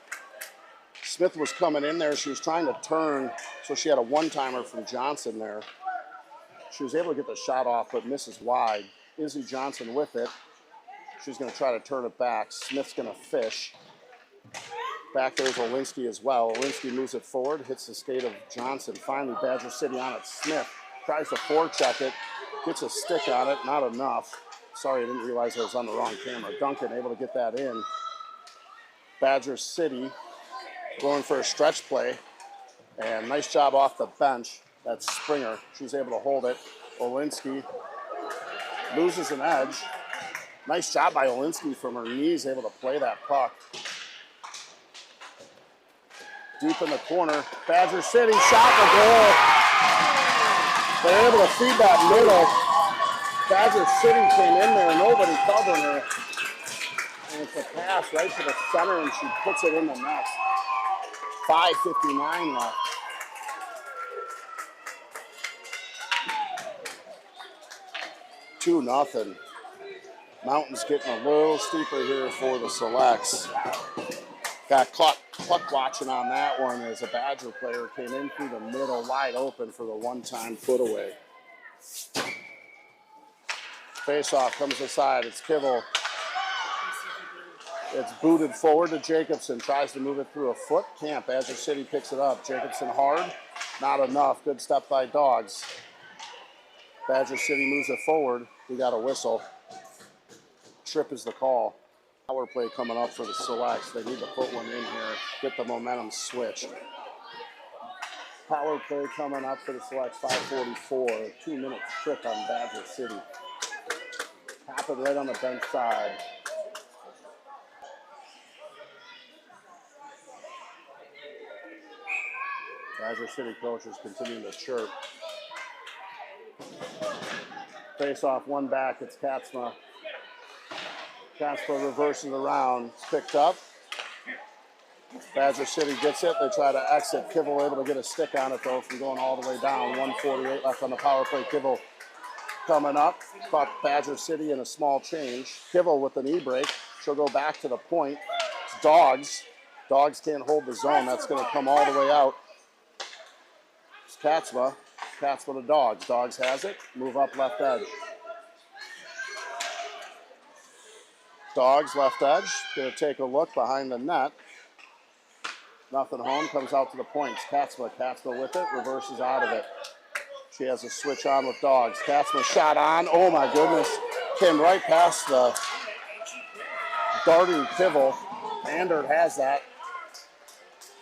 Smith was coming in there. She was trying to turn, so she had a one-timer from Johnson there. She was able to get the shot off, but misses wide. Izzy Johnson with it. She's going to try to turn it back. Smith's going to fish. Back there's Olinsky as well. Olinsky moves it forward, hits the skate of Johnson. Finally, Badger City on it. Smith tries to forecheck it, gets a stick on it, not enough. Sorry, I didn't realize I was on the wrong camera. Duncan able to get that in. Badger City going for a stretch play. And nice job off the bench. That's Springer. She's able to hold it. Olinsky loses an edge. Nice job by Olinsky from her knees, able to play that puck. Deep in the corner. Badger City shot the goal. They're able to feed that middle. Badger City came in there, nobody covering her. And it's a pass right to the center, and she puts it in the net. 5:59 left. Two nothing. Mountains getting a little steeper here for the Selects. Got caught puck watching on that one as a Badger player came in through the middle, wide open for the one-time put away. Face-off comes aside. It's Kibble. It's booted forward to Jacobson. Tries to move it through a foot. Can't. Badger City picks it up. Jacobson hard. Not enough. Good step by Dogs. Badger City moves it forward. We got a whistle. Trip is the call. Power play coming up for the Selects. They need to put one in here. Get the momentum switched. Power play coming up for the Selects. 5:44. 2-minute trip on Badger City. Happened right on the bench side. Badger City coaches continuing to chirp. Face off one back, it's Katzma. Katzma reverses around, it's picked up. Badger City gets it, they try to exit. Kibble able to get a stick on it though from going all the way down. 1:48 left on the power play. Kibble coming up, caught Badger City in a small change. Kibble with an e-break. She'll go back to the point. It's Dogs. Dogs can't hold the zone. That's going to come all the way out. It's Katzma. Katzma to Dogs. Dogs has it. Move up left edge. Dogs left edge. Going to take a look behind the net. Nothing home. Comes out to the points. Katzma. Katzma with it. Reverses out of it. She has a switch on with Dogs. Katzma shot on. Oh my goodness. Came right past the darting Kibble. Andert has that.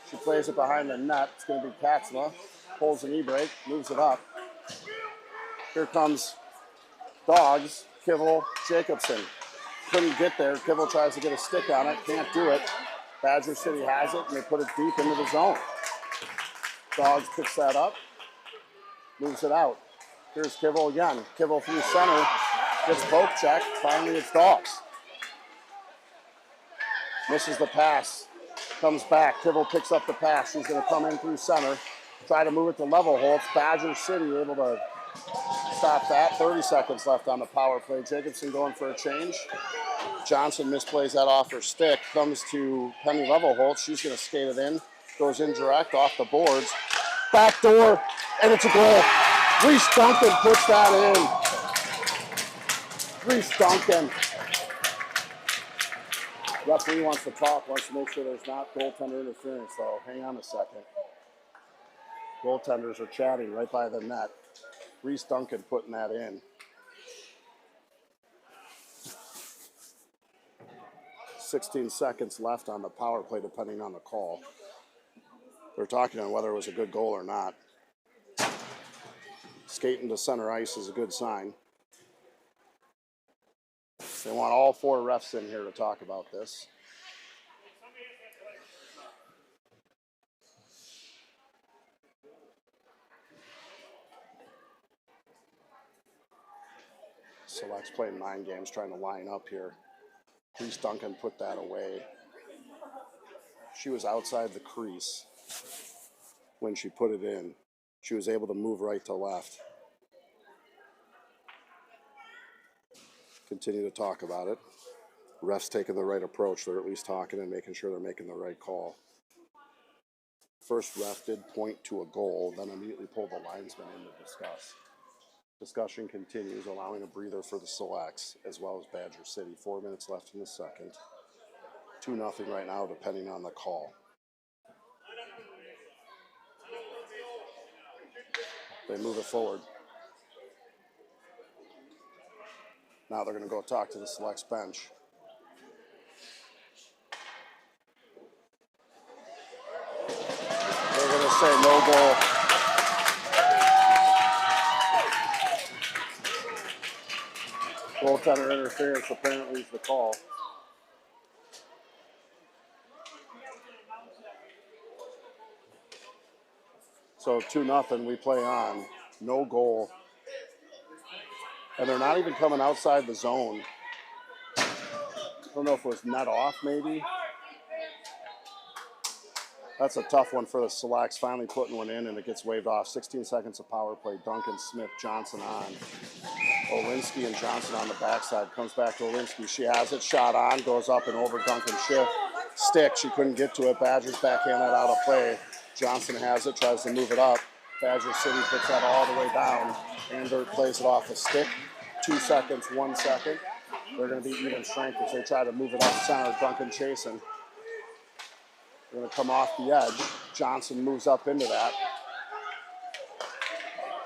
She plays it behind the net. It's going to be Katzma. Pulls an e-break. Moves it up. Here comes Dogs. Kibble. Jacobson. Couldn't get there. Kibble tries to get a stick on it. Can't do it. Badger City has it, and they put it deep into the zone. Dogs picks that up, moves it out. Here's Kibble again. Kibble through center, gets poke checked. Finally, it's Dogs. Misses the pass, comes back. Kibble picks up the pass. She's going to come in through center, try to move it to level Holtz. Badger City able to stop that. 30 seconds left on the power play. Jacobson going for a change. Johnson misplays that off her stick. Comes to Penny Levelholtz. She's going to skate it in. Goes indirect off the boards. Back door, and it's a goal. Reese Duncan puts that in. Reese Duncan. Referee wants to talk, wants to make sure there's not goaltender interference, though. Hang on a second. Goaltenders are chatting right by the net. Reese Duncan putting that in. 16 seconds left on the power play, depending on the call. They're talking on whether it was a good goal or not. Skating to center ice is a good sign. They want all four refs in here to talk about this. Select's playing 9 games, trying to line up here. Reese Duncan put that away. She was outside the crease when she put it in. She was able to move right to left. Continue to talk about it. Refs taking the right approach. They're at least talking and making sure they're making the right call. First ref did point to a goal, then immediately pulled the linesman in to discuss. Discussion continues, allowing a breather for the Selects as well as Badger City. 4 minutes left in the second. 2-0 right now, depending on the call. They move it forward. Now they're going to go talk to the Selects bench. They're going to say no goal. Goaltender interference apparently is the call. So 2-0, we play on. No goal. And they're not even coming outside the zone. I don't know if it was net off, maybe. That's a tough one for the Selects. Finally putting one in, and it gets waved off. 16 seconds of power play. Duncan, Smith, Johnson on. Olinsky and Johnson on the backside. Comes back to Olinsky. She has it. Shot on. Goes up and over Duncan Schiff. Stick. She couldn't get to it. Badgers backhand that out of play. Johnson has it. Tries to move it up. Badger City puts that all the way down. Andert plays it off a stick. 2 seconds, 1 second. They're going to be even strength as they try to move it off center. Duncan chasing. They're going to come off the edge. Johnson moves up into that.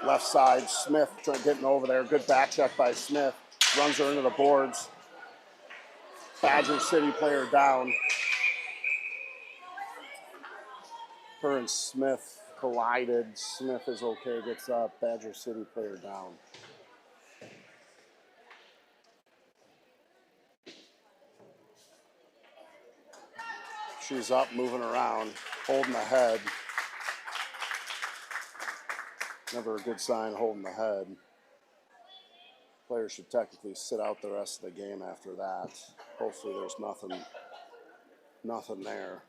Left side, Smith getting over there. Good back check by Smith. Runs her into the boards. Badger City player down. Her and Smith collided. Smith is okay, gets up. Badger City player down. She's up, moving around, holding the head. Never a good sign, holding the head. Players should technically sit out the rest of the game after that. Hopefully there's nothing there.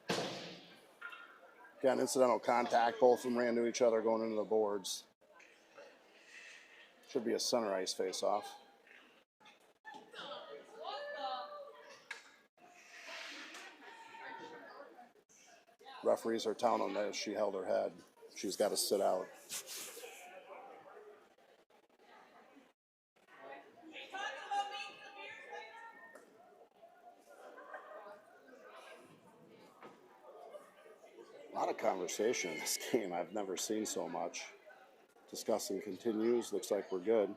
Again, incidental contact. Both of them ran to each other going into the boards. Should be a center ice face-off. Referees are telling them that she held her head. She's got to sit out. A lot of conversation in this game. I've never seen so much. Discussing continues. Looks like we're good.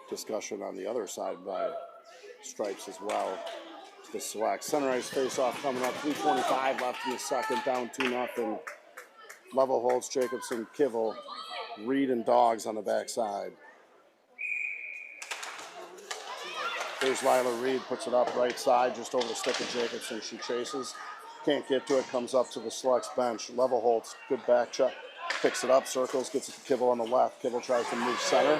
Discussion on the other side by Stripes as well. To the Select. Center ice face-off coming up. 3:25 left in the second. Down 2-0. Levelholtz, Jacobson, Kivel, Reed, and Dogs on the backside. Here's Lila Reed, puts it up right side, just over the stick of Jacobson. She chases, can't get to it, comes up to the Selects bench. Levelholtz, good back check, picks it up, circles, gets it to Kibble on the left. Kibble tries to move center.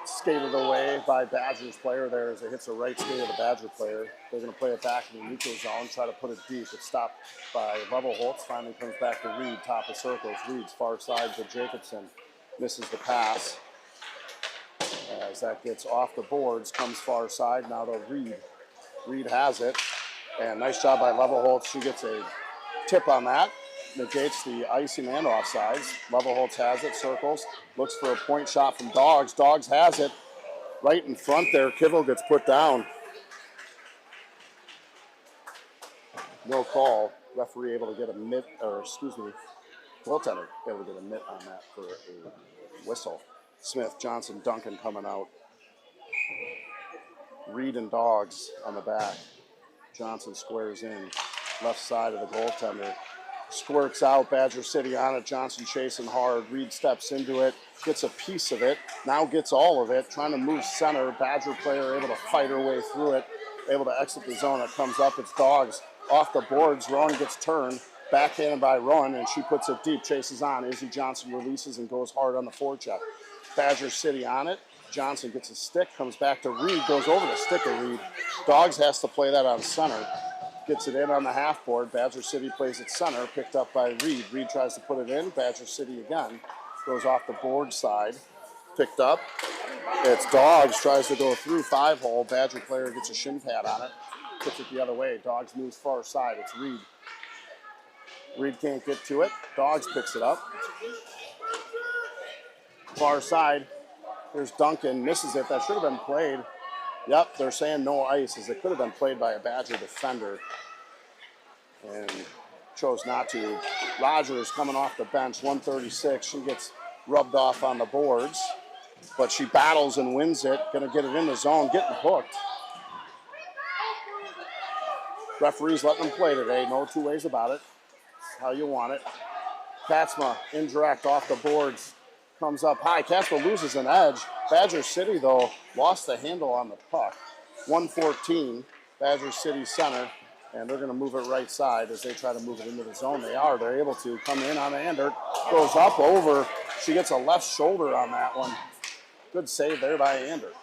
Skated away by Badgers player there as it hits a right skate of the Badger player. They're going to play it back in the neutral zone, try to put it deep. It's stopped by Levelholtz, finally comes back to Reed, top of circles. Reed's far side to Jacobson, misses the pass. As that gets off the boards, comes far side, now to Reed. Reed has it, and nice job by Levelholtz. She gets a tip on that, negates the icing and offsides. Levelholtz has it, circles, looks for a point shot from Dogs. Dogs has it right in front there. Kibble gets put down. No call. Referee able to get a mitt, or excuse me, goaltender able to get a mitt on that for a whistle. Smith, Johnson, Duncan coming out. Reed and Dogs on the back. Johnson squares in, left side of the goaltender. Squirts out, Badger City on it. Johnson chasing hard. Reed steps into it, gets a piece of it, now gets all of it, trying to move center. Badger player able to fight her way through it, able to exit the zone. It comes up, it's Dogs. Off the boards, Rowan gets turned, backhanded by Rowan, and she puts it deep, chases on. Izzy Johnson releases and goes hard on the forecheck. Badger City on it. Johnson gets a stick, comes back to Reed, goes over the stick of Reed. Dogs has to play that on center. Gets it in on the half board. Badger City plays it center, picked up by Reed. Reed tries to put it in. Badger City again. Goes off the board side. Picked up. It's Dogs, tries to go through 5-hole. Badger player gets a shin pad on it. Puts it the other way. Dogs moves far side. It's Reed. Reed can't get to it. Dogs picks it up. Far side. Here's Duncan. Misses it. That should have been played. Yep, they're saying no ice, as it could have been played by a Badger defender and chose not to. Rogers coming off the bench, 136. She gets rubbed off on the boards, but she battles and wins it. Going to get it in the zone, getting hooked. Referees letting them play today. No two ways about it. That's how you want it. Katzma, indirect off the boards. Comes up high. Katzma loses an edge. Badger City, though, lost the handle on the puck. 114, Badger City center, and they're going to move it right side as they try to move it into the zone. They are. They're able to come in on Anders. Goes up over. She gets a left shoulder on that one. Good save there by Anders.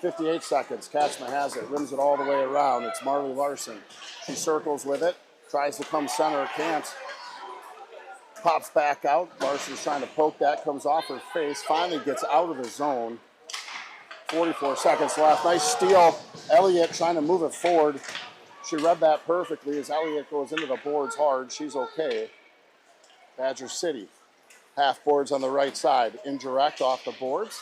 58 seconds. Katzma has it. Rims it all the way around. It's Marley Larson. She circles with it. Tries to come center. Can't. Pops back out. Larson's trying to poke that. Comes off her face. Finally gets out of the zone. 44 seconds left. Nice steal. Elliott trying to move it forward. She read that perfectly as Elliott goes into the boards hard. She's okay. Badger City. Half boards on the right side. Indirect off the boards.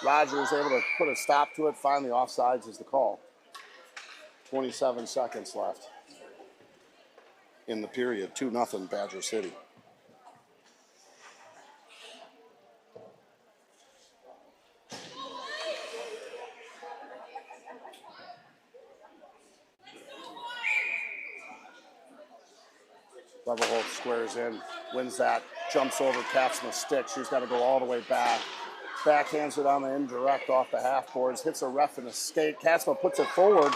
Rogers able to put a stop to it. Finally, offsides is the call. 27 seconds left in the period. 2-0 Badger City. Levelholtz squares in, wins that, jumps over Katzma's stick. She's got to go all the way back. Backhands it on the indirect off the half boards, hits a ref in a skate. Katzma puts it forward,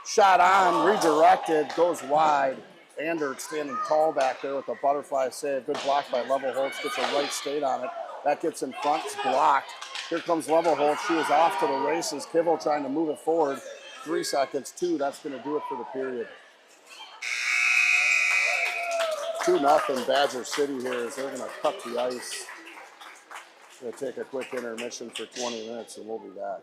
shot on, redirected, goes wide. Anders standing tall back there with a butterfly save. Good block by Levelholtz, gets a right skate on it. That gets in front, it's blocked. Here comes Levelholtz, she is off to the races. Kibble trying to move it forward. 3 seconds, 2, that's going to do it for the period. 2-0 Badger City here as they're going to cut the ice. Going to take a quick intermission for 20 minutes and we'll be back.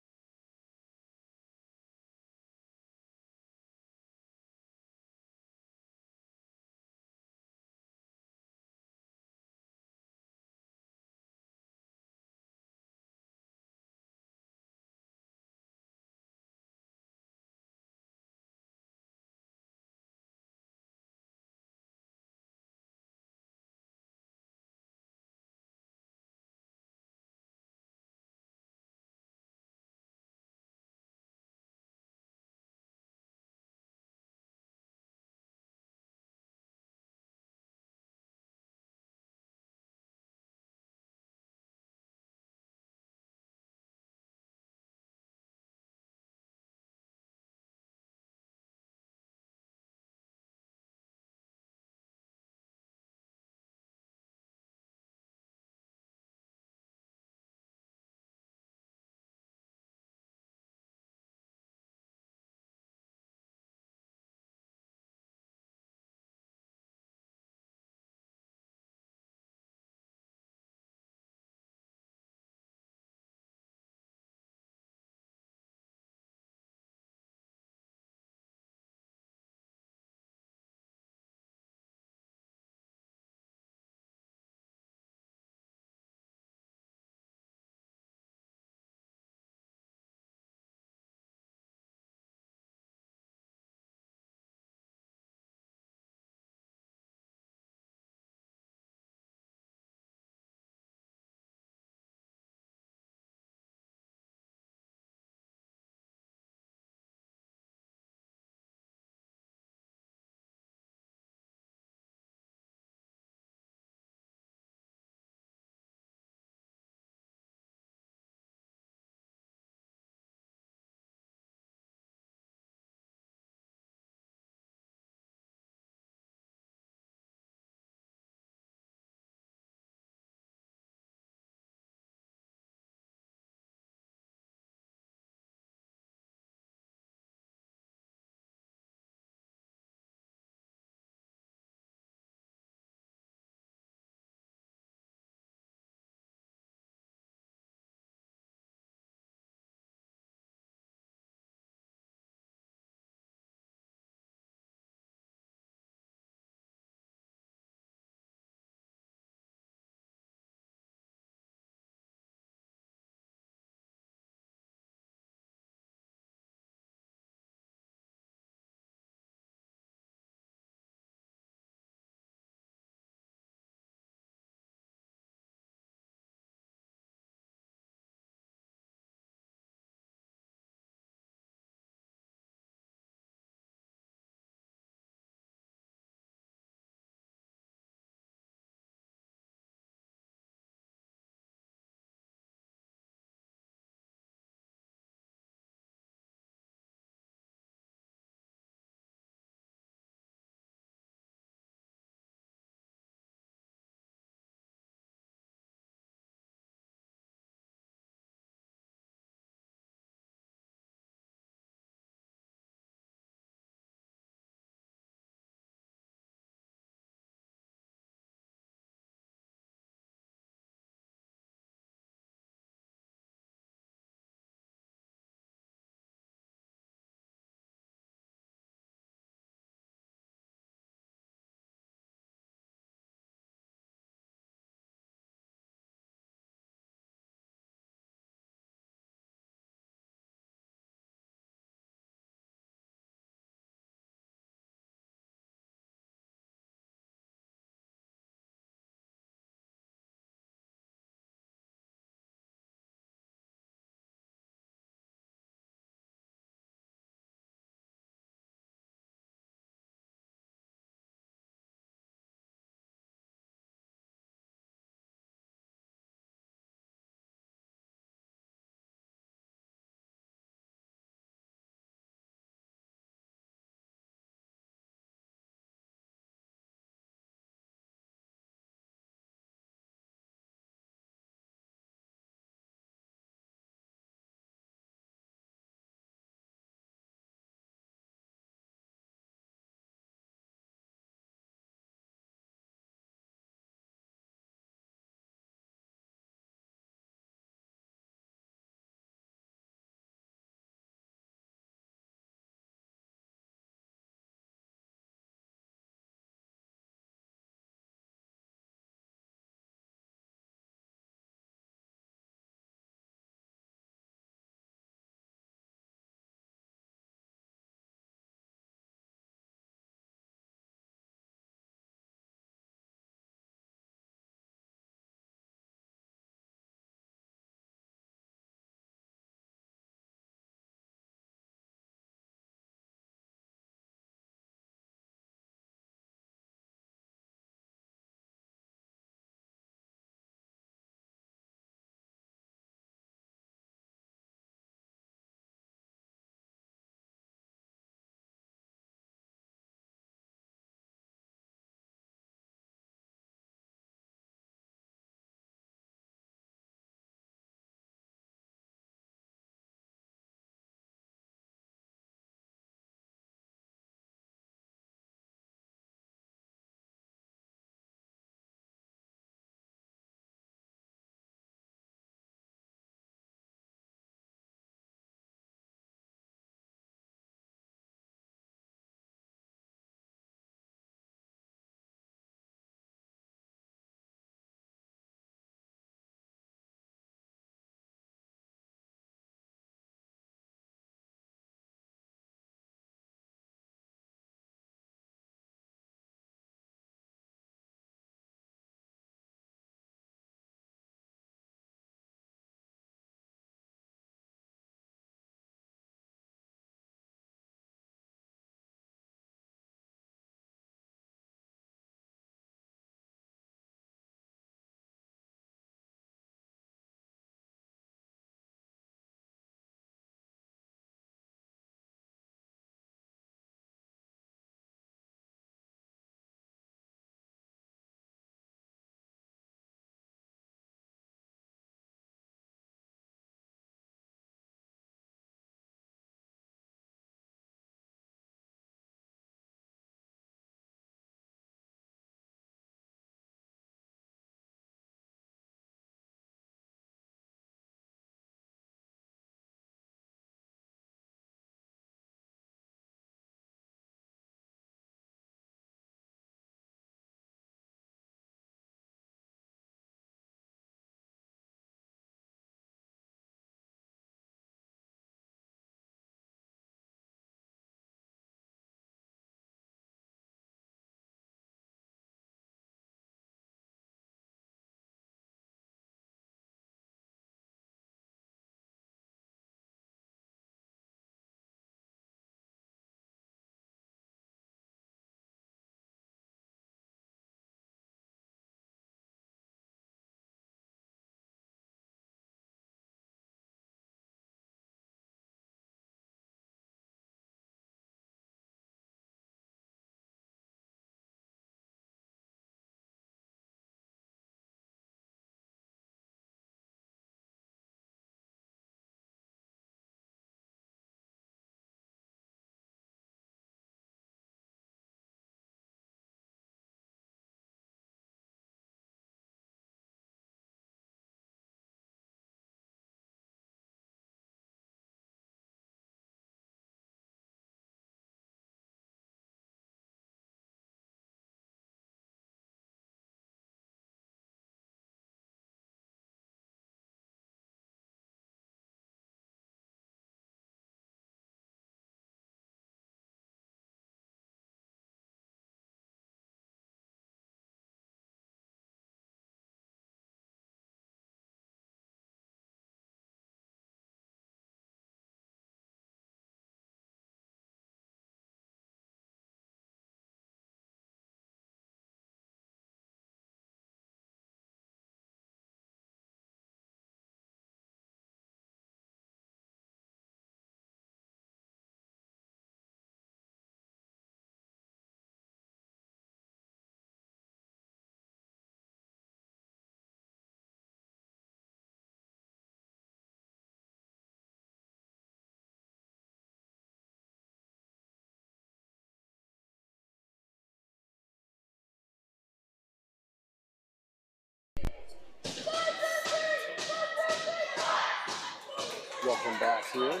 off here.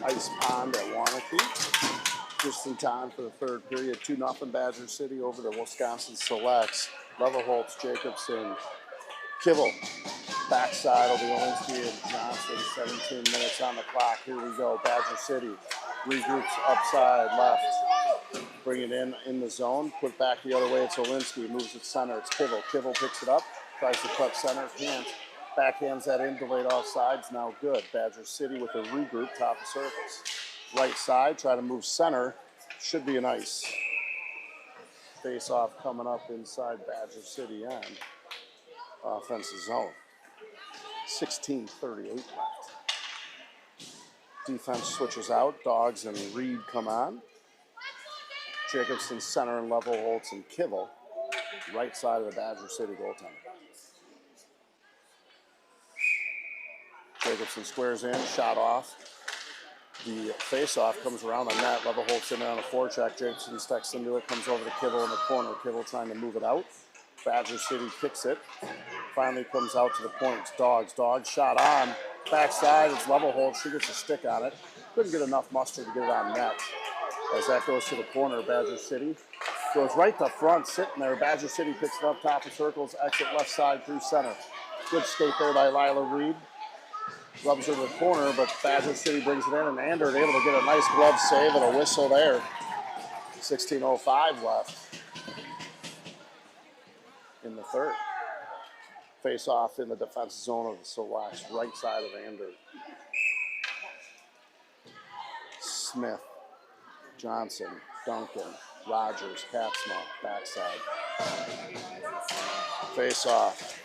Ice Pond at Wanakee. Just in time for the third period. 2-0 Badger City over the Wisconsin Selects. Leverholtz, Jacobson, Kibble. Backside will be Olinsky and Johnson. 17 minutes on the clock. Here we go. Badger City regroups upside left. Bring it in the zone. Put back the other way. It's Olinsky. Moves it center. It's Kibble. Kibble picks it up. Tries to cut center. Can't. Backhands that in. Delayed offsides. Now good. Badger City with a regroup. Top of circles. Right side. Try to move center. Should be an ice. Face off coming up inside Badger City end. Offensive zone. 16:38 left. Defense switches out. Dogs and Reed come on. Jacobson center and Leverholtz and Kibble. Right side of the Badger City goaltender. Jacobson squares in, shot off. The face-off comes around the net. Leverholtz in there on a forecheck. Jacobson stecks into it, comes over to Kibble in the corner. Kibble trying to move it out. Badger City kicks it. Finally comes out to the point. It's Dogs. Dogs shot on. Backside, it's Leverholtz. She gets a stick on it. Couldn't get enough muster to get it on net. As that goes to the corner, Badger City goes right to front, sitting there. Badger City picks it up, top of circles, exit left side through center. Good skate there by Lila Reed. Rubs her to the corner, but Badger City brings it in, and Andert able to get a nice glove save and a whistle there. 16:05 left in the third. Face off in the defensive zone of the Selects, right side of Andert. Smith, Johnson, Duncan, Rogers, Katzma, backside. Face off,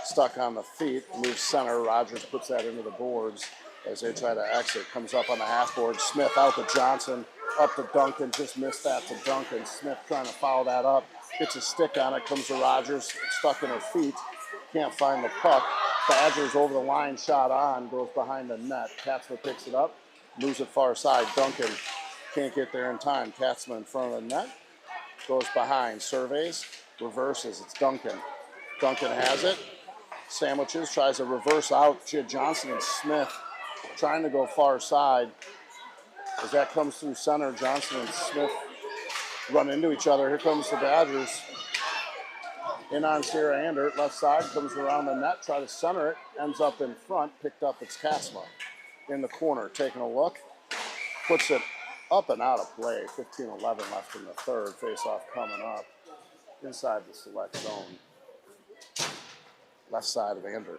stuck on the feet, moves center. Rogers puts that into the boards as they try to exit. Comes up on the half board. Smith out to Johnson, up to Duncan, just missed that to Duncan. Smith trying to foul that up, gets a stick on it, comes to Rogers, it's stuck in her feet. Can't find the puck. Badgers over the line, shot on, goes behind the net. Katzma picks it up, moves it far side. Duncan can't get there in time. Katzma in front of the net, goes behind, surveys, reverses. It's Duncan. Duncan has it, sandwiches, tries to reverse out. Johnson and Smith trying to go far side. As that comes through center, Johnson and Smith run into each other. Here comes the Badgers. In on Sarah Andert, left side, comes around the net, try to center it, ends up in front, picked up, it's Katzma. In the corner, taking a look, puts it up and out of play. 15:11 left in the third, face-off coming up inside the Select zone. Left side of Andert.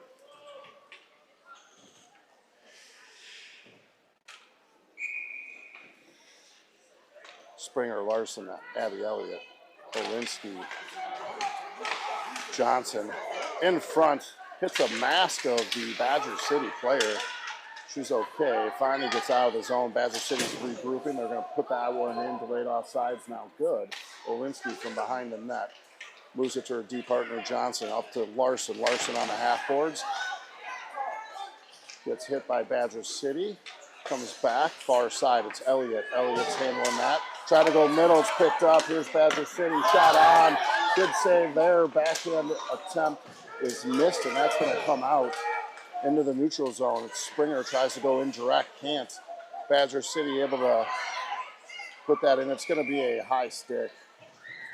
Springer, Larson, Abby Elliott, Olinsky, Johnson in front, hits a mask of the Badger City player. She's okay. Finally gets out of the zone. Badger City's regrouping. They're going to put that one in. Delayed offsides. Now good. Olinsky from behind the net. Moves it to her D partner Johnson. Up to Larson. Larson on the half boards. Gets hit by Badger City. Comes back. Far side. It's Elliott. Elliott's handling that. Try to go middle. It's picked up. Here's Badger City. Shot on. Good save there. Backhand attempt is missed, and that's going to come out into the neutral zone. It's Springer tries to go indirect. Can't. Badger City able to put that in. It's going to be a high stick.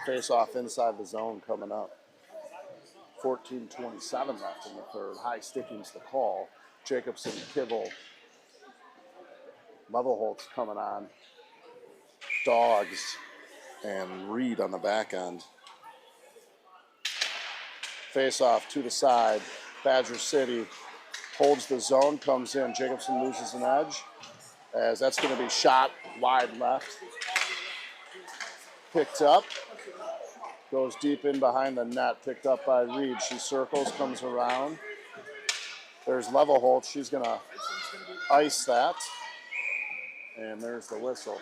Face off inside the zone coming up. 14:27 left in the third. High sticking's the call. Jacobson, Kibble, Leverholtz coming on. Dogs and Reed on the back end. Face off to the side. Badger City holds the zone, comes in. Jacobson loses an edge as that's going to be shot wide left. Picked up. Goes deep in behind the net. Picked up by Reed. She circles, comes around. There's Leverholtz. She's going to ice that. And there's the whistle.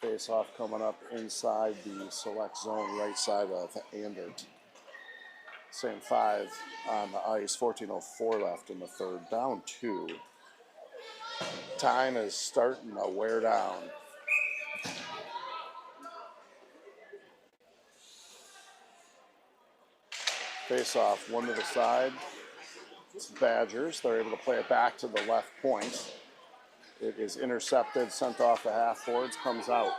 Face off coming up inside the Select zone, right side of Andert. Same 5 on the ice. 14:04 left in the third. Down 2. Time is starting to wear down. Face off, one to the side. It's Badgers. They're able to play it back to the left point. It is intercepted, sent off the half boards, comes out.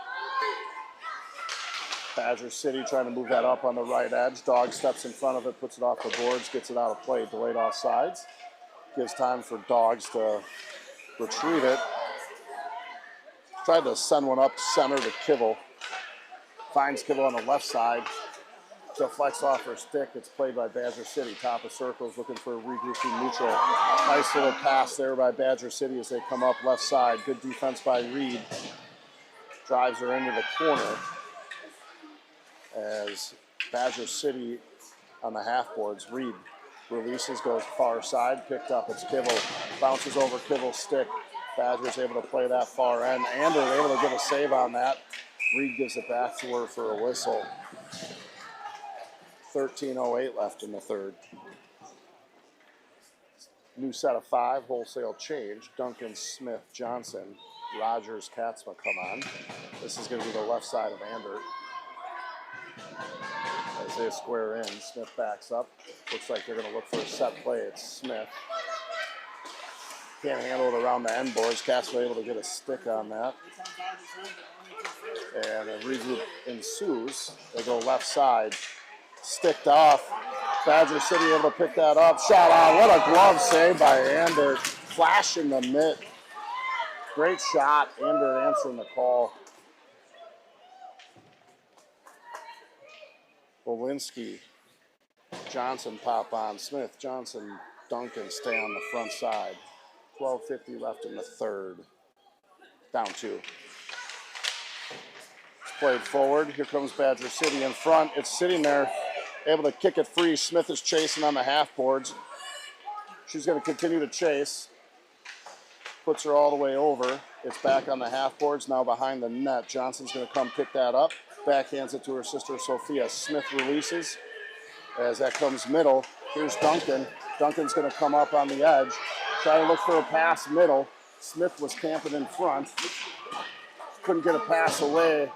Badger City trying to move that up on the right edge. Dog steps in front of it, puts it off the boards, gets it out of play. Delayed offsides. Gives time for Dogs to retrieve it. Tried to send one up center to Kibble. Finds Kibble on the left side. Deflects off her stick. It's played by Badger City. Top of circles, looking for a regrouping neutral. Nice little pass there by Badger City as they come up left side. Good defense by Reed. Drives her into the corner as Badger City on the half boards. Reed releases, goes far side, picked up. It's Kibble. Bounces over Kibble's stick. Badger's able to play that far end. Ander able to get a save on that. Reed gives it back to her for a whistle. 13:08 left in the third. New set of 5, wholesale change. Duncan, Smith, Johnson, Rogers, Katzma come on. This is going to be the left side of Ander. As they square in, Smith backs up. Looks like they're going to look for a set play. It's Smith. Can't handle it around the end boards. Katzma able to get a stick on that. And a regroup ensues. They go left side. Sticked off. Badger City able to pick that up. Shot on. What a glove save by Ander. Flash in the mitt. Great shot. Ander answering the call. Bolinski. Johnson pop on. Smith, Johnson, Duncan stay on the front side. 12:50 left in the third. Down 2. Played forward. Here comes Badger City in front. It's sitting there, able to kick it free. Smith is chasing on the half boards. She's going to continue to chase. Puts her all the way over. It's back on the half boards, now behind the net. Johnson's going to come pick that up. Backhands it to her sister Sophia. Smith releases. As that comes middle, here's Duncan. Duncan's going to come up on the edge. Try to look for a pass middle. Smith was camping in front. Couldn't get a pass away.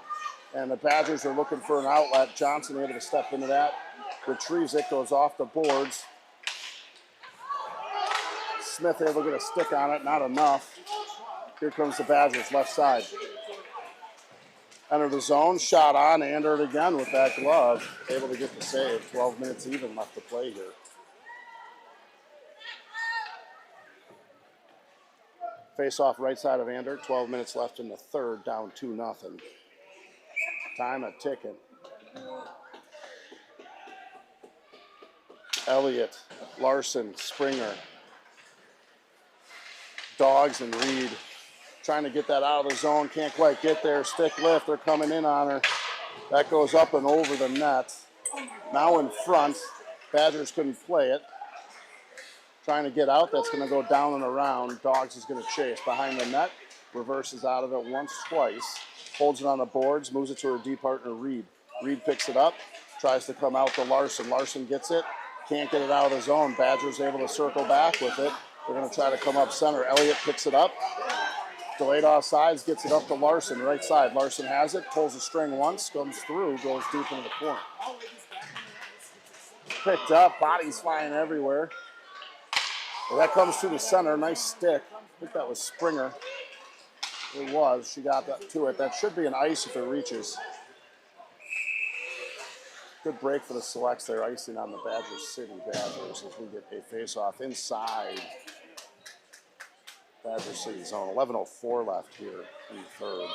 And the Badgers are looking for an outlet. Johnson able to step into that. Retrieves it, goes off the boards. Smith able to get a stick on it, not enough. Here comes the Badgers, left side. Enter the zone, shot on, Ander it again with that glove. Able to get the save. 12 minutes even left to play here. Face off right side of Ander, 12 minutes left in the third, down 2-0. Time a ticking. Elliott, Larson, Springer. Dogs and Reed trying to get that out of the zone. Can't quite get there. Stick lift. They're coming in on her. That goes up and over the net. Now in front. Badgers couldn't play it. Trying to get out. That's going to go down and around. Dogs is going to chase behind the net. Reverses out of it once, twice. Holds it on the boards. Moves it to her D partner, Reed. Reed picks it up. Tries to come out to Larson. Larson gets it. Can't get it out of the zone. Badgers able to circle back with it. They're going to try to come up center. Elliott picks it up. Delayed offsides. Gets it up to Larson. Right side. Larson has it. Pulls the string once. Comes through. Goes deep into the corner. Picked up. Bodies flying everywhere. Well, that comes to the center. Nice stick. I think that was Springer. It was. She got that to it. That should be an ice if it reaches. Good break for the selects there. Icing on the Badger City Badgers as we get a face-off inside Badger City zone. 11:04 left here in the third.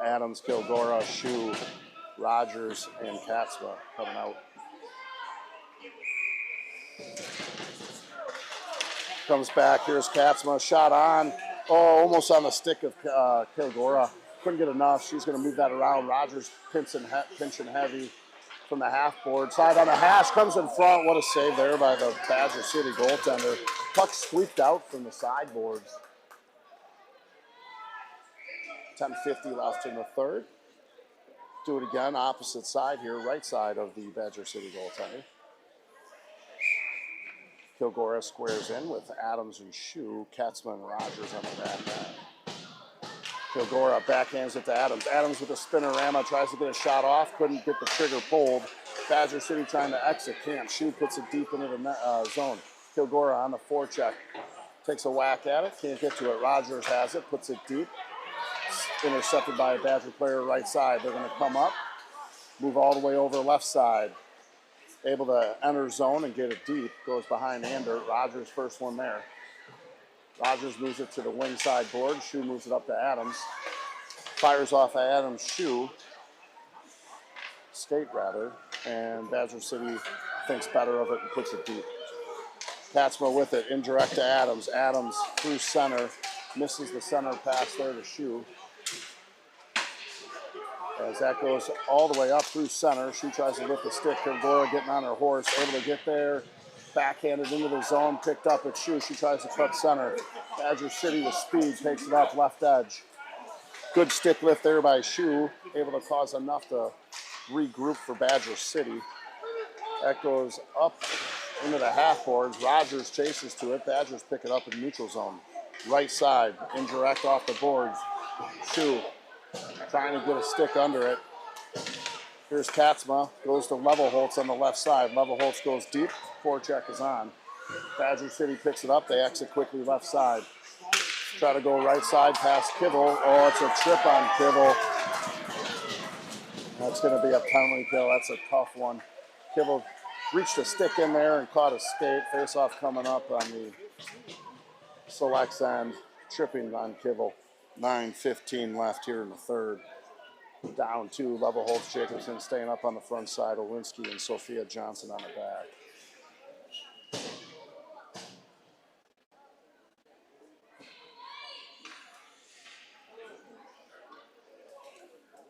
Adams, Kilgora, Shue, Rogers, and Katzma coming out. Comes back. Here's Katzma. Shot on. Oh, almost on the stick of Kilgora. Couldn't get enough. She's going to move that around. Rogers pinching heavy from the half board. Side on the hash. Comes in front. What a save there by the Badger City goaltender. Puck sweeped out from the sideboards. 10:50 left in the third. Do it again. Opposite side here. Right side of the Badger City goaltender. Kilgora squares in with Adams and Shue. Katzma and Rogers on the back net. Kilgora backhands it to Adams. Adams with a spinnerama tries to get a shot off. Couldn't get the trigger pulled. Badger City trying to exit. Can't shoot. Puts it deep into the zone. Kilgore on the forecheck. Takes a whack at it. Can't get to it. Rogers has it. Puts it deep. Intercepted by a Badger player right side. They're going to come up. Move all the way over left side. Able to enter zone and get it deep. Goes behind Andert. Rogers first one there. Rogers moves it to the wing side board. Shoe moves it up to Adams. Fires off Adams' shoe. Skate rather. And Badger City thinks better of it and puts it deep. Katzma with it. Indirect to Adams. Adams through center. Misses the center pass there to Shoe. As that goes all the way up through center. She tries to lift the stick. Kilgore getting on her horse. Able to get there. Backhanded into the zone. Picked up at Shoe. She tries to cut center. Badger City with speed. Takes it up left edge. Good stick lift there by Shoe. Able to cause enough to regroup for Badger City. That goes up into the half boards. Rogers chases to it. Badgers pick it up in neutral zone. Right side. Indirect off the boards. Shoe. Trying to get a stick under it. Here's Katzma. Goes to Levelholtz on the left side. Levelholtz goes deep. Forecheck is on. Badger City picks it up. They exit quickly left side. Try to go right side past Kibble. Oh, it's a trip on Kibble. That's going to be a penalty kill. That's a tough one. Kibble reached a stick in there and caught a skate. Face-off coming up on the Selects end. Tripping on Kibble. 9:15 left here in the third. Down two. Levelholtz, Jacobson staying up on the front side. Olinsky and Sophia Johnson on the back.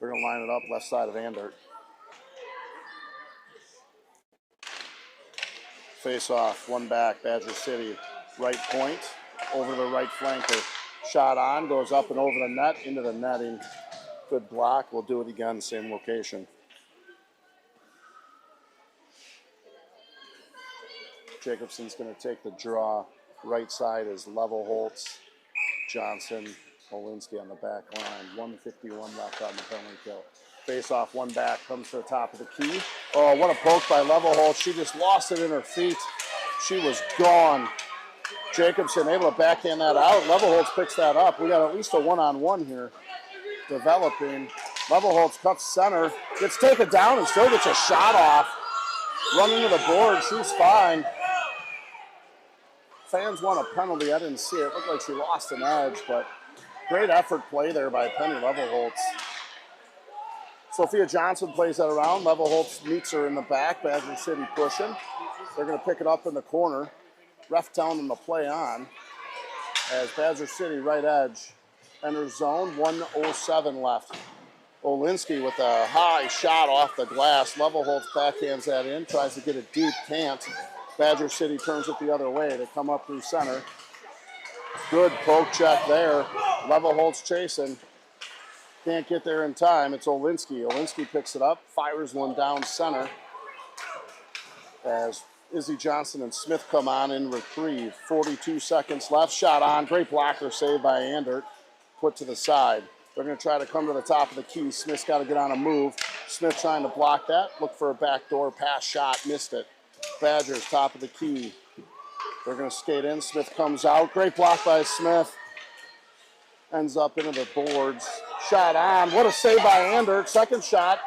They're going to line it up left side of Andert. Face off, one back, Badger City. Right point, over the right flanker. Shot on, goes up and over the net, into the netting. Good block, we'll do it again, same location. Jacobson's going to take the draw. Right side is Levelholtz, Johnson, Olinsky on the back line. 1:51 left on the penalty kill. Face off, one back, comes to the top of the key. Oh, what a poke by Levelholtz. She just lost it in her feet. She was gone. Jacobson able to backhand that out. Levelholtz picks that up. We got at least a one-on-one here developing. Levelholtz cuts center, gets taken down and still gets a shot off. Running to the board, she's fine. Fans want a penalty. I didn't see it. Looked like she lost an edge, but great effort play there by Penny Levelholtz. Sophia Johnson plays that around. Levelholtz meets her in the back. Badger City pushing. They're going to pick it up in the corner. Ref telling them to play on. As Badger City right edge enters zone. 1:07 left. Olinsky with a high shot off the glass. Levelholtz backhands that in. Tries to get it deep. Can't. Badger City turns it the other way. They come up through center. Good poke check there. Levelholtz chasing. Can't get there in time. It's Olinsky. Olinsky picks it up. Fires one down center. As Izzy Johnson and Smith come on in reprieve. 42 seconds left. Shot on. Great blocker saved by Andert. Put to the side. They're going to try to come to the top of the key. Smith's got to get on a move. Smith trying to block that. Look for a backdoor pass shot. Missed it. Badgers, top of the key. They're going to skate in. Smith comes out. Great block by Smith. Ends up into the boards. Shot on. What a save by Andert. Second shot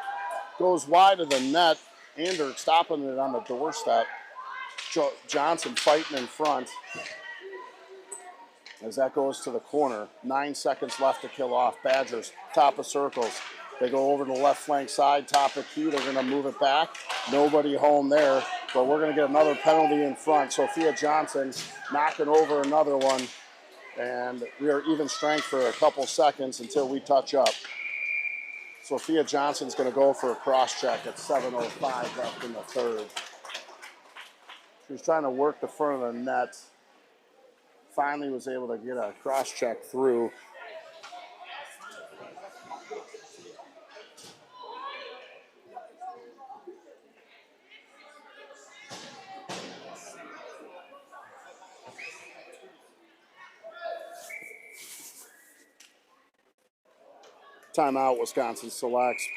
goes wide of the net. Andert stopping it on the doorstep. Johnson fighting in front. As that goes to the corner. 9 seconds left to kill off. Badgers, top of circles. They go over to the left flank side, top of key. They're going to move it back. Nobody home there, but we're going to get another penalty in front. Sophia Johnson knocking over another one. And we are even strength for a couple seconds until we touch up. Sophia Johnson's going to go for a cross check at 7:05 left in the third. She's trying to work the front of the net. Finally was able to get a cross check through. Timeout, Wisconsin selects.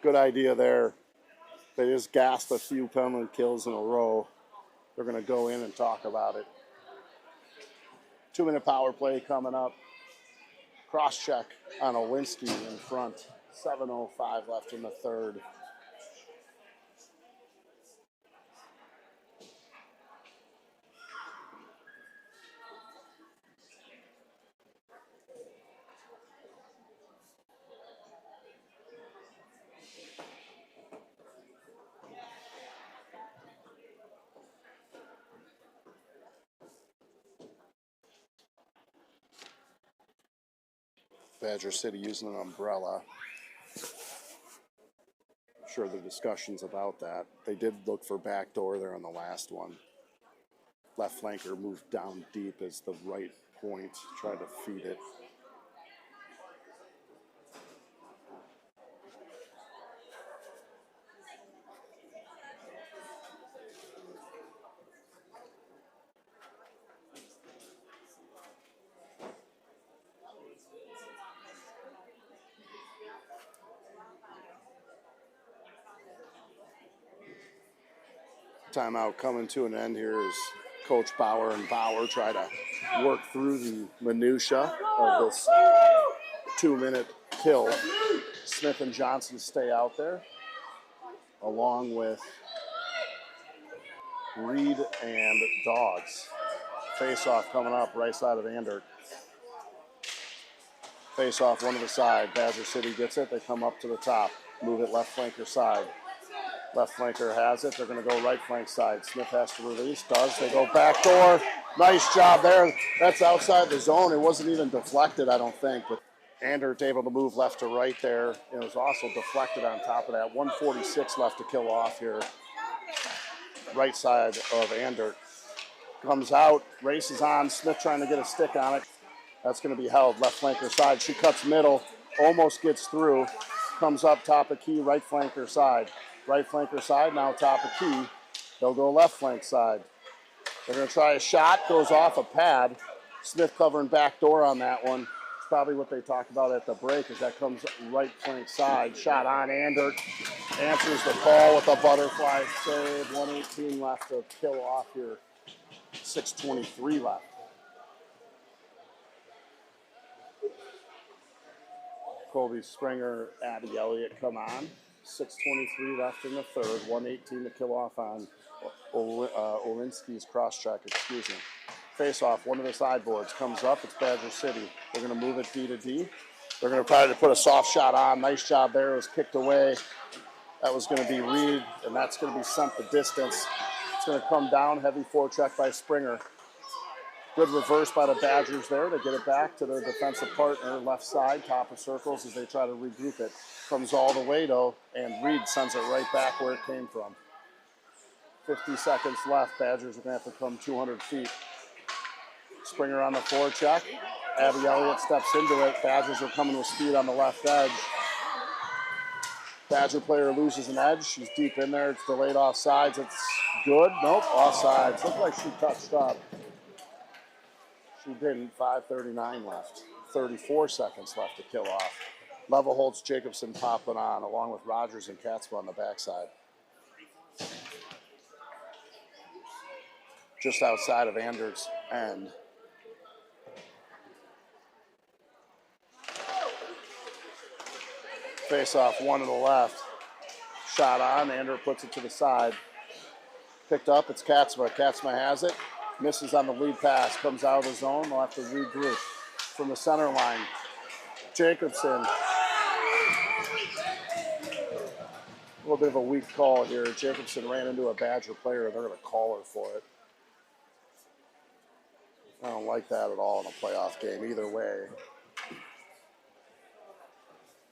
Good idea there. They just gassed a few penalty kills in a row. They're going to go in and talk about it. 2-minute power play coming up. Cross check on Olinski in front. 7:05 left in the third. Badger City using an umbrella. I'm sure the discussions about that. They did look for backdoor there on the last one. Left flanker moved down deep as the right point, tried to feed it. Timeout coming to an end here as Coach Bauer and Bauer try to work through the minutia of this 2-minute kill. Smith and Johnson stay out there, along with Reed and Doggs. Face-off coming up right side of Andert. Face-off one to the side. Badger City gets it. They come up to the top. Move it left flanker side. Left flanker has it. They're going to go right flank side. Smith has to release. Does. They go back door. Nice job there. That's outside the zone. It wasn't even deflected, I don't think. But Andert able to move left to right there. It was also deflected on top of that. 1:46 left to kill off here. Right side of Andert. Comes out. Races on. Smith trying to get a stick on it. That's going to be held. Left flanker side. She cuts middle. Almost gets through. Comes up top of key. Right flanker side. Right flanker side, now top of key. They'll go left flank side. They're going to try a shot, goes off a pad. Smith covering back door on that one. It's probably what they talked about at the break as that comes right flank side. Shot on Andert. Answers the call with a butterfly save. 1:18 left to kill off here. 6:23 left. Colby Springer, Abby Elliott come on. 6:23 left in the third. 1:18 to kill off on Olinski's cross check, excuse me. Face off, one of the sideboards comes up. It's Badger City. They're going to move it D to D. They're going to try to put a soft shot on. Nice job there. It was kicked away. That was going to be Reed, and that's going to be sent the distance. It's going to come down. Heavy forecheck by Springer. Good reverse by the Badgers there to get it back to their defensive partner, left side, top of circles as they try to regroup it. Comes all the way, though, and Reed sends it right back where it came from. 50 seconds left. Badgers are going to have to come 200 feet. Springer on the forecheck. Abby Elliott steps into it. Badgers are coming with speed on the left edge. Badger player loses an edge. She's deep in there. It's delayed offsides. It's good. Nope, offsides. Looked like she touched up. She didn't. 5:39 left. 34 seconds left to kill off. Level holds Jacobson popping on, along with Rogers and Katzma on the backside. Just outside of Andert's end. Face off, one to the left. Shot on. Andert puts it to the side. Picked up. It's Katzma. Katzma has it. Misses on the lead pass. Comes out of the zone. They'll have to regroup from the center line. Jacobson. A little bit of a weak call here. Jacobson ran into a Badger player, and they're going to call her for it. I don't like that at all in a playoff game, either way.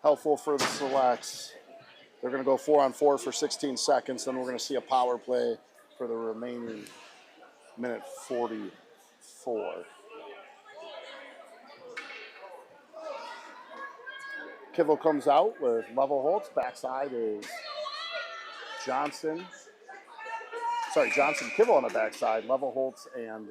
Helpful for the selects. They're going to go 4-on-4 for 16 seconds, then we're going to see a power play for the remaining minute 44. Kivel comes out with Level Holtz. Backside is Johnson. Johnson, Kivel on the backside. Level Holtz and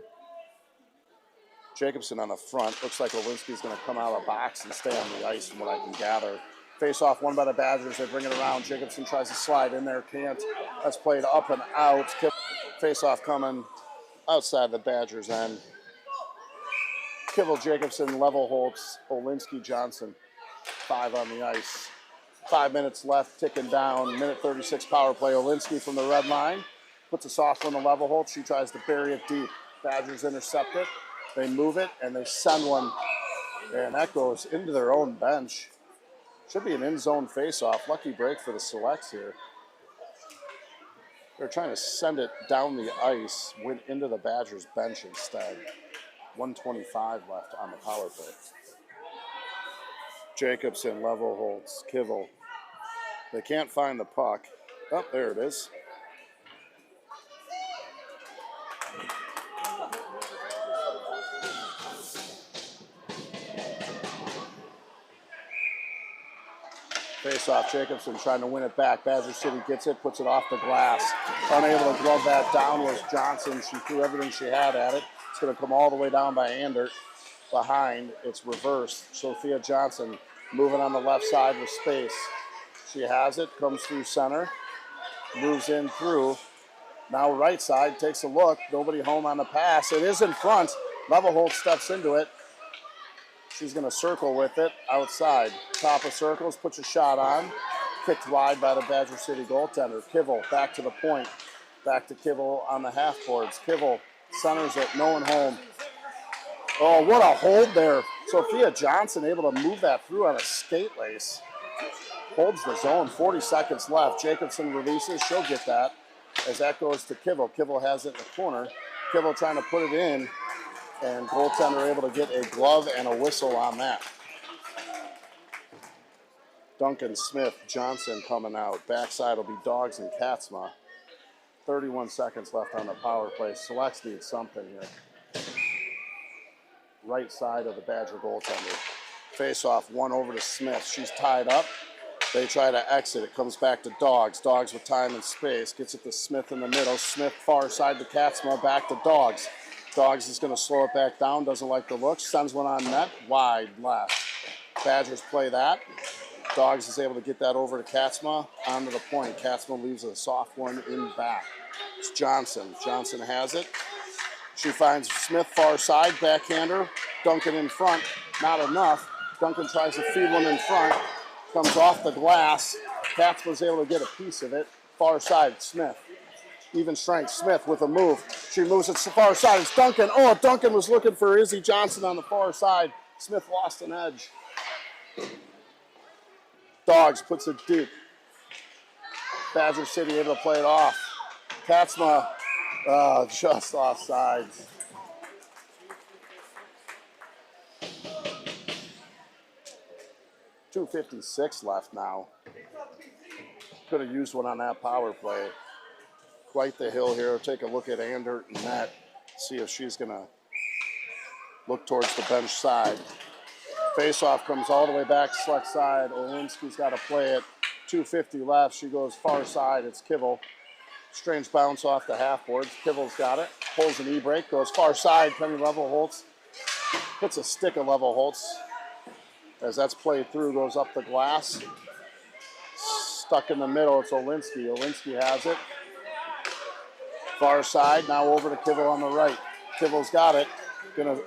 Jacobson on the front. Looks like Olinski's going to come out of the box and stay on the ice from what I can gather. Face off won by the Badgers. They bring it around. Jacobson tries to slide in there. Can't. That's played up and out. Face off coming outside the Badgers end. Kibble, Jacobson, Level Holtz, Olinsky, Johnson. 5 on the ice. 5 minutes left, ticking down. Minute 36 power play. Olinsky from the red line. Puts a soft one to Level Holtz. She tries to bury it deep. Badgers intercept it. They move it, and they send one. And that goes into their own bench. Should be an in-zone face-off. Lucky break for the Selects here. They're trying to send it down the ice. Went into the Badgers bench instead. 1:25 left on the power play. Jacobson, Level Holtz, Kivel. They can't find the puck. Oh, there it is. Face-off, Jacobson trying to win it back. Badger City gets it, puts it off the glass. Unable to glove that down was Johnson. She threw everything she had at it. It's going to come all the way down by Andert. Behind, it's reversed. Sophia Johnson moving on the left side with space. She has it, comes through center, moves in through. Now right side, takes a look. Nobody home on the pass. It is in front. Levelholt steps into it. She's going to circle with it outside. Top of circles, puts a shot on. Kicked wide by the Badger City goaltender. Kivel back to the point. Back to Kivel on the half boards. Kivel centers it, no one home. Oh, what a hold there. Sophia Johnson able to move that through on a skate lace. Holds the zone, 40 seconds left. Jacobson releases, she'll get that. As that goes to Kivel. Kivel has it in the corner. Kivel trying to put it in. And goaltender able to get a glove and a whistle on that. Duncan, Smith, Johnson coming out. Backside will be Dogs and Katzma. 31 seconds left on the power play. Selects need something here. Right side of the Badger goaltender. Face off, one over to Smith. She's tied up. They try to exit. It comes back to Dogs. Dogs with time and space. Gets it to Smith in the middle. Smith far side to Katzma. Back to Dogs. Dogs is going to slow it back down. Doesn't like the look. Sends one on net. Wide left. Badgers play that. Dogs is able to get that over to Katzma. Onto the point. Katzma leaves a soft one in back. It's Johnson. Johnson has it. She finds Smith far side. Backhander. Duncan in front. Not enough. Duncan tries to feed one in front. Comes off the glass. Katzma's able to get a piece of it. Far side. Smith. Even strength. Smith with a move. She moves it to the far side. It's Duncan. Oh, Duncan was looking for Izzy Johnson on the far side. Smith lost an edge. Dogs puts it deep. Badger City able to play it off. Katzma just offside. .256 left now. Could have used one on that power play. Quite the hill here. Take a look at Andert and net. See if she's going to look towards the bench side. Face-off comes all the way back to select side. Olinsky's got to play it. .250 left. She goes far side. It's Kivel. Strange bounce off the half boards. Kivel's got it. Pulls an e-break. Goes far side. Penny Level Holtz. Puts a stick of Level Holtz. As that's played through, goes up the glass. Stuck in the middle. It's Olinsky. Olinsky has it. Far side, now over to Kivel on the right. Kivel's got it. Gonna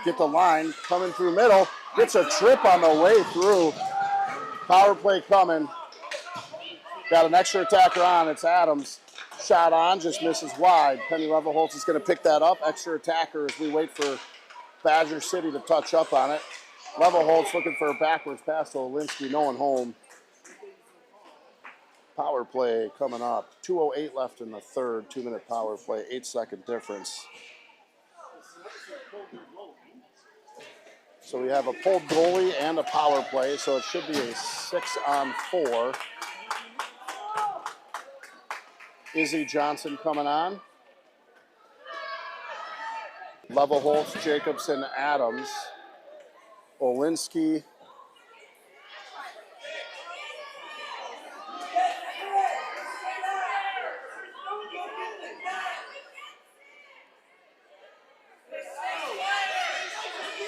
get the line, coming through middle. Gets a trip on the way through. Power play coming. Got an extra attacker on, it's Adams. Shot on, just misses wide. Penny Levelholtz is gonna pick that up. Extra attacker as we wait for Badger City to touch up on it. Levelholtz looking for a backwards pass to Olinsky, no one home. Power play coming up. 2:08 left in the third. 2-minute power play. 8-second difference. So we have a pulled goalie and a power play. So it should be a 6-on-4. Izzy Johnson coming on. Levelholtz, Jacobson, Adams. Olinsky.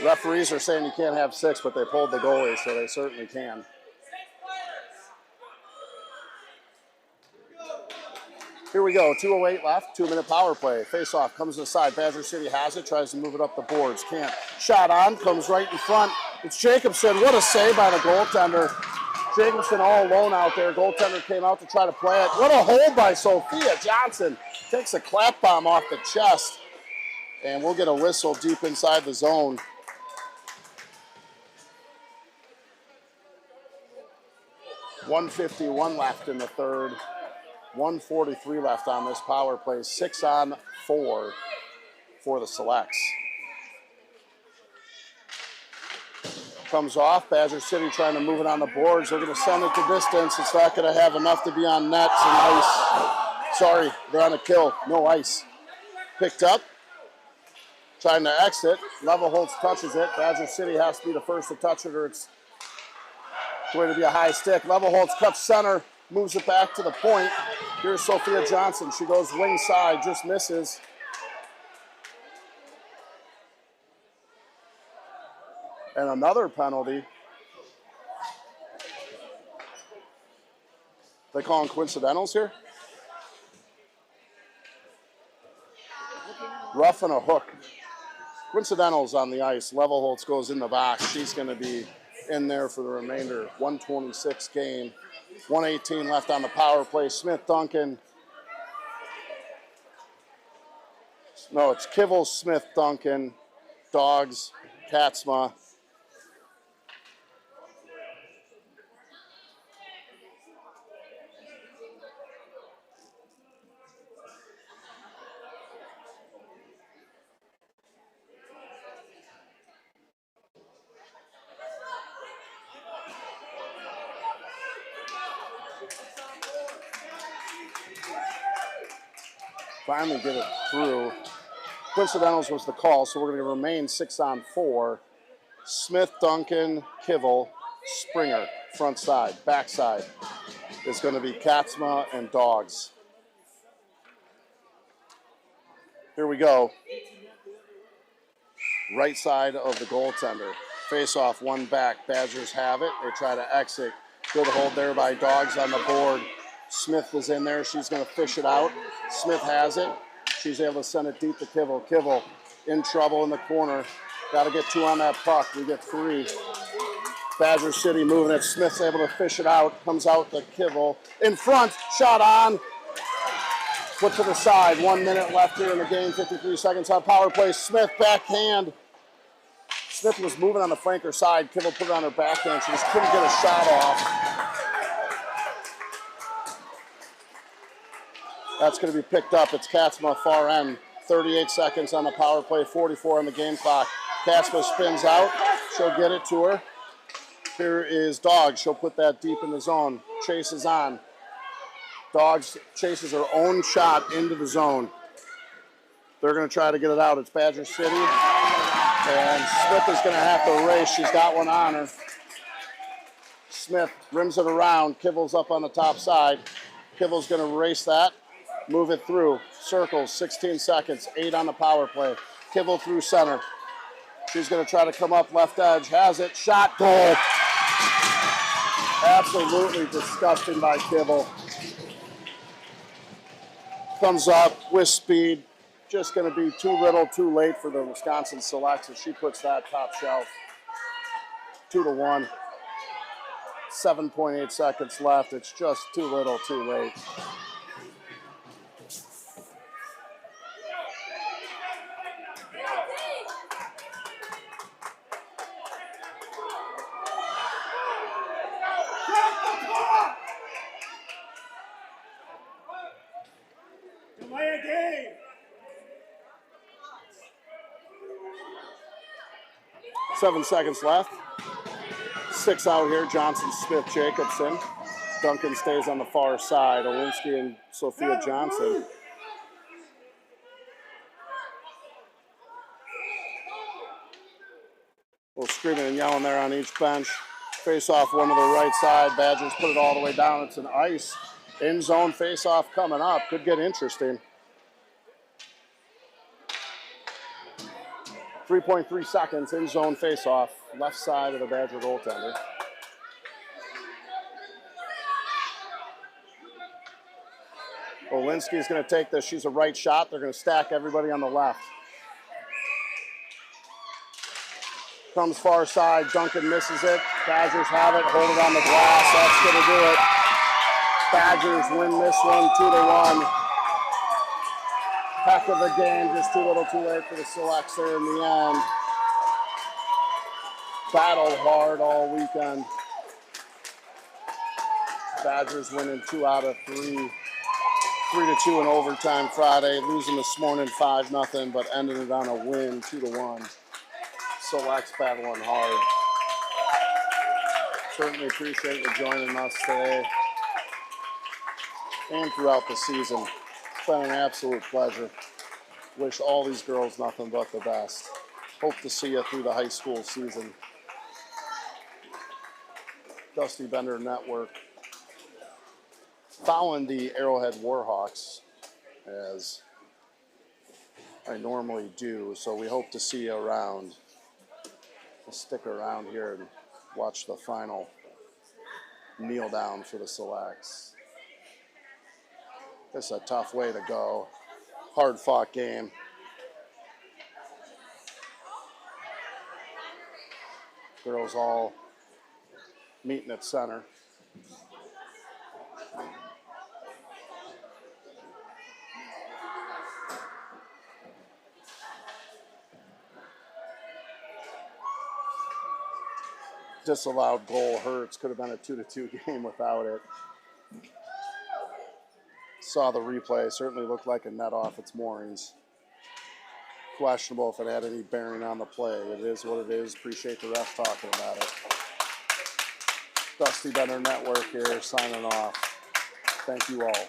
Referees are saying you can't have 6, but they pulled the goalie, so they certainly can. Here we go, 2:08 left, 2-minute power play. Face-off comes to the side. Badger City has it, tries to move it up the boards. Can't. Shot on, comes right in front. It's Jacobson. What a save by the goaltender. Jacobson all alone out there. Goaltender came out to try to play it. What a hold by Sophia Johnson. Takes a clap bomb off the chest. And we'll get a whistle deep inside the zone. .151 left in the third. 1:43 left on this power play. 6-on-4 for the Selects. Comes off. Badger City trying to move it on the boards. They're going to send it the distance. It's not going to have enough to be on nets and ice. Sorry, they're on a kill. No ice. Picked up. Trying to exit. Level-Holtz touches it. Badger City has to be the first to touch it or it's going to be a high stick. Level-Holtz cuts center. Moves it back to the point. Here's Sophia Johnson. She goes wing side. Just misses. And another penalty. They calling coincidentals here? Rough and a hook. Coincidentals on the ice. Level-Holtz goes in the box. She's going to be in there for the remainder. 1:26 game. 1:18 left on the power play. Smith Duncan. No, it's Kivel, Smith Duncan, Dogs, Katzma. Finally get it through. Coincidentals was the call, so we're going to remain 6-on-4. Smith, Duncan, Kivel, Springer, front side. Back side is going to be Katzma and Dogs. Here we go. Right side of the goaltender. Face off, one back. Badgers have it. They try to exit. Good hold there by Dogs on the board. Smith is in there. She's going to fish it out. Smith has it. She's able to send it deep to Kivel. Kivel in trouble in the corner. Got to get 2 on that puck. We get 3. Badger City moving it. Smith's able to fish it out. Comes out to Kivel. In front. Shot on. Put to the side. 1 minute left here in the game. 53 seconds on power play. Smith backhand. Smith was moving on the flanker side. Kivel put it on her backhand. She just couldn't get a shot off. That's going to be picked up. It's Katzma, far end. 38 seconds on the power play, 44 on the game clock. Katzma spins out. She'll get it to her. Here is Dogs. She'll put that deep in the zone. Chase is on. Dogs chases her own shot into the zone. They're going to try to get it out. It's Badger City. And Smith is going to have to race. She's got one on her. Smith rims it around. Kivel's up on the top side. Kivel's going to race that. Move it through. Circles, 16 seconds. 8 on the power play. Kivel through center. She's going to try to come up left edge. Has it. Shot. Goal. Absolutely disgusting by Kivel. Comes up with speed. Just going to be too little, too late for the Wisconsin Selects as she puts that top shelf. 2-1. 7.8 seconds left. It's just too little, too late. Delay a game. 7 seconds left. 6 out here. Johnson, Smith, Jacobson. Duncan stays on the far side. Olinsky and Sophia Johnson. A little screaming and yelling there on each bench. Face off one to the right side. Badgers put it all the way down. It's an ice. In zone face off coming up. Could get interesting. 3.3 seconds in zone face off. Left side of the Badger goaltender. Olinsky's going to take this. She's a right shot. They're going to stack everybody on the left. Comes far side. Duncan misses it. Badgers have it. Hold it on the glass. That's going to do it. Badgers win this one 2-1. Heck of a game. Just too little too late for the Selects there in the end. Battled hard all weekend. Badgers winning 2 out of 3. 3-2 in overtime Friday. Losing this morning 5-0, but ending it on a win 2-1. Selects battling hard. Certainly appreciate you joining us today and throughout the season. It's been an absolute pleasure. Wish all these girls nothing but the best. Hope to see you through the high school season. Dusty Bender Network. Following the Arrowhead Warhawks as I normally do, so we hope to see you around. Stick around here and watch the final kneel down for the Selects. It's a tough way to go. Hard fought game. Girls all meeting at center. Disallowed goal hurts. Could have been a 2-2 game without it. Saw the replay. Certainly looked like a net off its moorings. Questionable if it had any bearing on the play. It is what it is. Appreciate the ref talking about it. Dusty Bender Network here signing off. Thank you all.